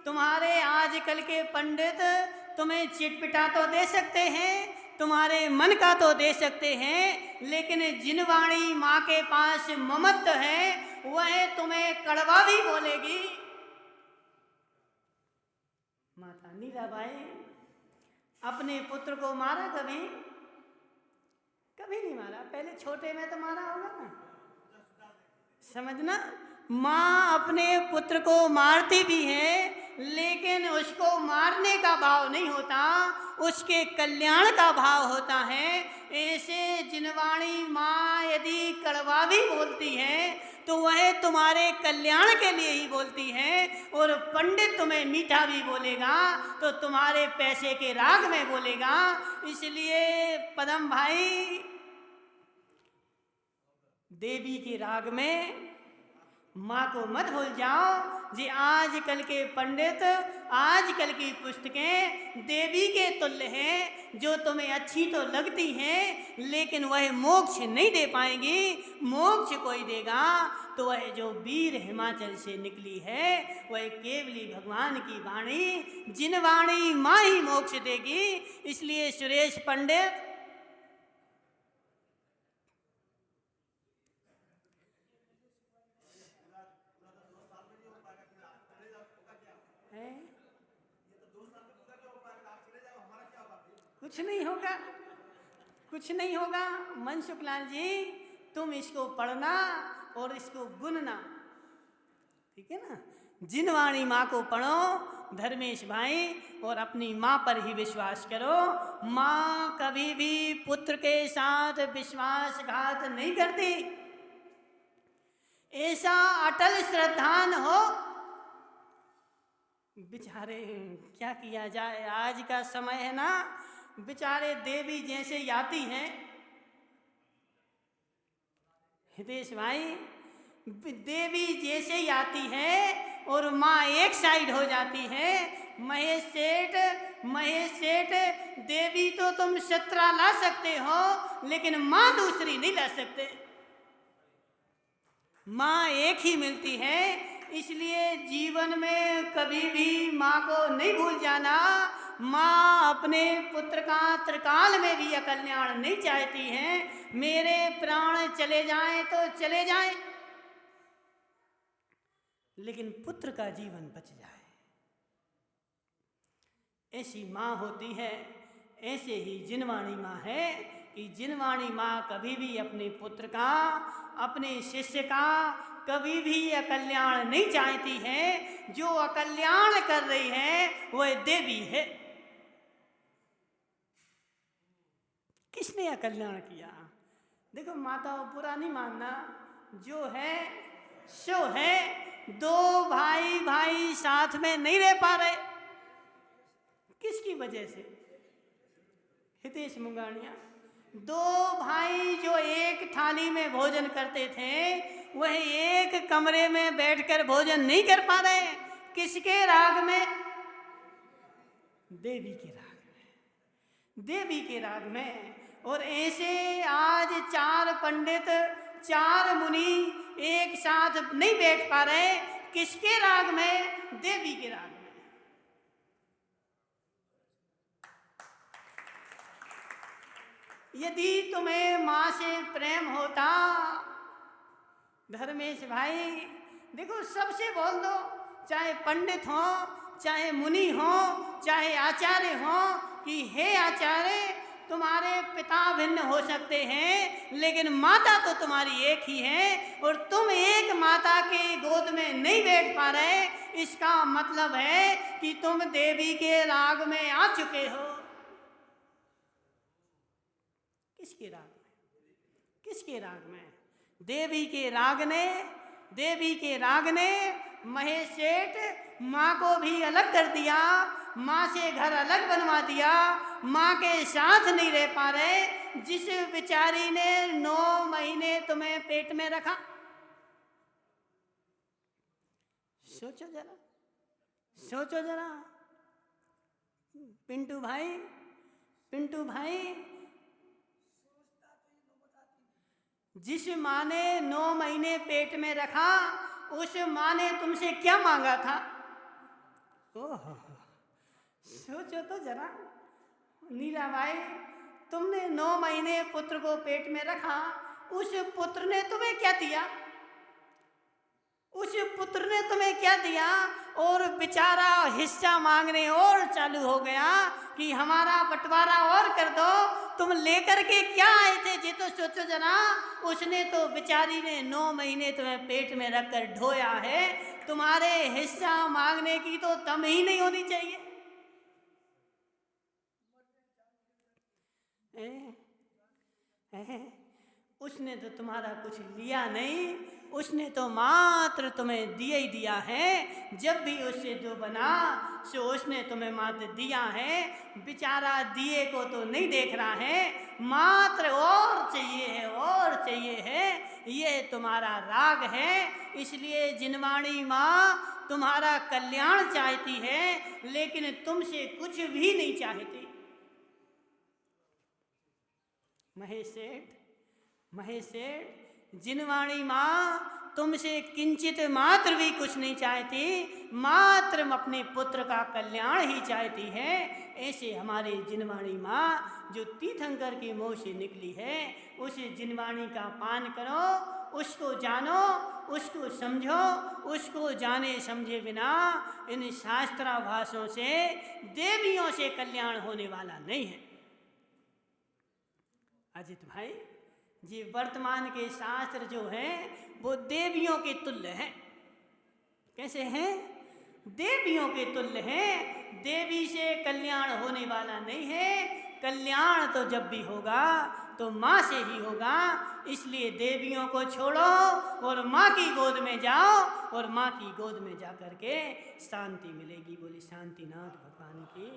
तुम्हारे आजकल के पंडित तुम्हें चिटपिटा तो दे सकते हैं, तुम्हारे मन का तो दे सकते हैं, लेकिन जिनवाणी माँ के पास ममत्व है वह तुम्हें कड़वा भी बोलेगी। माता नीलाबाई अपने पुत्र को मारा कभी नहीं मारा। पहले छोटे में तो मारा होगा ना, समझना। माँ अपने पुत्र को मारती भी है, लेकिन उसको मारने का भाव नहीं होता, उसके कल्याण का भाव होता है। ऐसे जिनवाणी माँ यदि कड़वा भी बोलती है तो वह तुम्हारे कल्याण के लिए ही बोलती है, और पंडित तुम्हें मीठा भी बोलेगा तो तुम्हारे पैसे के राग में बोलेगा। इसलिए पदम भाई देवी के राग में माँ को मत भूल जाओ। जी आजकल के पंडित, आजकल की पुस्तकें देवी के तुल्य हैं, जो तुम्हें अच्छी तो लगती हैं लेकिन वह मोक्ष नहीं दे पाएंगी। मोक्ष कोई देगा तो वह जो वीर हिमाचल से निकली है, वह केवली भगवान की वाणी, जिनवाणी माँ ही मोक्ष देगी। इसलिए सुरेश पंडित है कुछ नहीं होगा, कुछ नहीं होगा। मनसुखलाल जी, तुम इसको पढ़ना और इसको गुनना, ठीक है ना। जिनवाणी माँ को पढ़ो धर्मेश भाई, और अपनी माँ पर ही विश्वास करो। माँ कभी भी पुत्र के साथ विश्वासघात नहीं करती। ऐसा अटल श्रद्धान हो। बेचारे क्या किया जाए, आज का समय है ना, बेचारे देवी जैसे याती हैं। हितेश भाई, देवी जैसे याती है और माँ एक साइड हो जाती है। महेश सेठ, देवी तो तुम 17 ला सकते हो, लेकिन माँ दूसरी नहीं ला सकते। माँ एक ही मिलती है, इसलिए जीवन में कभी भी माँ को नहीं भूल जाना। माँ अपने पुत्र का त्रिकाल में भी अकल्याण नहीं चाहती है। मेरे प्राण चले जाएं तो चले जाएं, लेकिन पुत्र का जीवन बच जाए, ऐसी माँ होती है। ऐसे ही जिनवाणी माँ है कि जिनवाणी माँ कभी भी अपने पुत्र का, अपने शिष्य का कभी भी अकल्याण नहीं चाहती है। जो अकल्याण कर रही है वह देवी है। किसने अकल्याण किया? देखो माताओं, बुरा नहीं मानना, जो है सो है। दो भाई साथ में नहीं रह पा रहे, किसकी वजह से? हितेश मुंगानिया, दो भाई जो एक थाली में भोजन करते थे, वह एक कमरे में बैठकर भोजन नहीं कर पा रहे। किसके राग में? देवी के राग में, देवी के राग में। और ऐसे आज 4 पंडित, 4 मुनि एक साथ नहीं बैठ पा रहे। किसके राग में? देवी के राग में। यदि तुम्हें माँ से प्रेम होता, धर्मेश भाई, देखो सबसे बोल दो, चाहे पंडित हो, चाहे मुनि हो, चाहे आचार्य हो, कि हे आचार्य, तुम्हारे पिता भिन्न हो सकते हैं, लेकिन माता तो तुम्हारी एक ही है, और तुम एक माता के गोद में नहीं बैठ पा रहे। इसका मतलब है कि तुम देवी के राग में आ चुके हो। किसके राग में? किसके राग में? देवी के राग ने, देवी के राग ने महेश सेठ माँ को भी अलग कर दिया, माँ से घर अलग बनवा दिया, माँ के साथ नहीं रह पा रहे। जिस बेचारी ने 9 महीने तुम्हें पेट में रखा, सोचो जरा, सोचो जरा। पिंटू भाई, पिंटू भाई, जिस माँ ने 9 महीने पेट में रखा, उस माँ ने तुमसे क्या मांगा था? ओह, सोचो तो जरा। नीराबाई, तुमने 9 महीने पुत्र को पेट में रखा, उस पुत्र ने तुम्हें क्या दिया? उस पुत्र ने तुम्हें क्या दिया? और बेचारा हिस्सा मांगने और चालू हो गया कि हमारा बंटवारा और कर दो। तुम लेकर के क्या आए थे? ये तो सोचो जरा। उसने तो बेचारी ने 9 महीने तुम्हें पेट में रखकर ढोया है। तुम्हारे हिस्सा मांगने की तो दम ही नहीं होनी चाहिए। उसने तो तुम्हारा कुछ लिया नहीं, उसने तो मात्र तुम्हें दिया ही दिया है। जब भी उससे जो बना सो उसने तुम्हें मात्र दिया है। बेचारा दिए को तो नहीं देख रहा है, मात्र और चाहिए है, और चाहिए है। ये तुम्हारा राग है। इसलिए जिनवाणी माँ तुम्हारा कल्याण चाहती है, लेकिन तुमसे कुछ भी नहीं चाहती। महेश सेठ, महेश सेठ, जिनवाणी माँ तुमसे किंचित मात्र भी कुछ नहीं चाहती, मात्र अपने पुत्र का कल्याण ही चाहती है। ऐसे हमारे जिनवाणी माँ जो तीर्थंकर के मुँह से निकली है, उस जिनवाणी का पान करो, उसको जानो, उसको समझो। उसको जाने समझे बिना इन शास्त्राभाषों से, देवियों से कल्याण होने वाला नहीं है। अजित भाई जी, वर्तमान के शास्त्र जो हैं वो देवियों के तुल्य हैं। कैसे हैं? देवियों के तुल्य हैं। देवी से कल्याण होने वाला नहीं है। कल्याण तो जब भी होगा तो माँ से ही होगा। इसलिए देवियों को छोड़ो और माँ की गोद में जाओ, और माँ की गोद में जा कर के शांति मिलेगी। बोली शांतिनाथ भगवान की।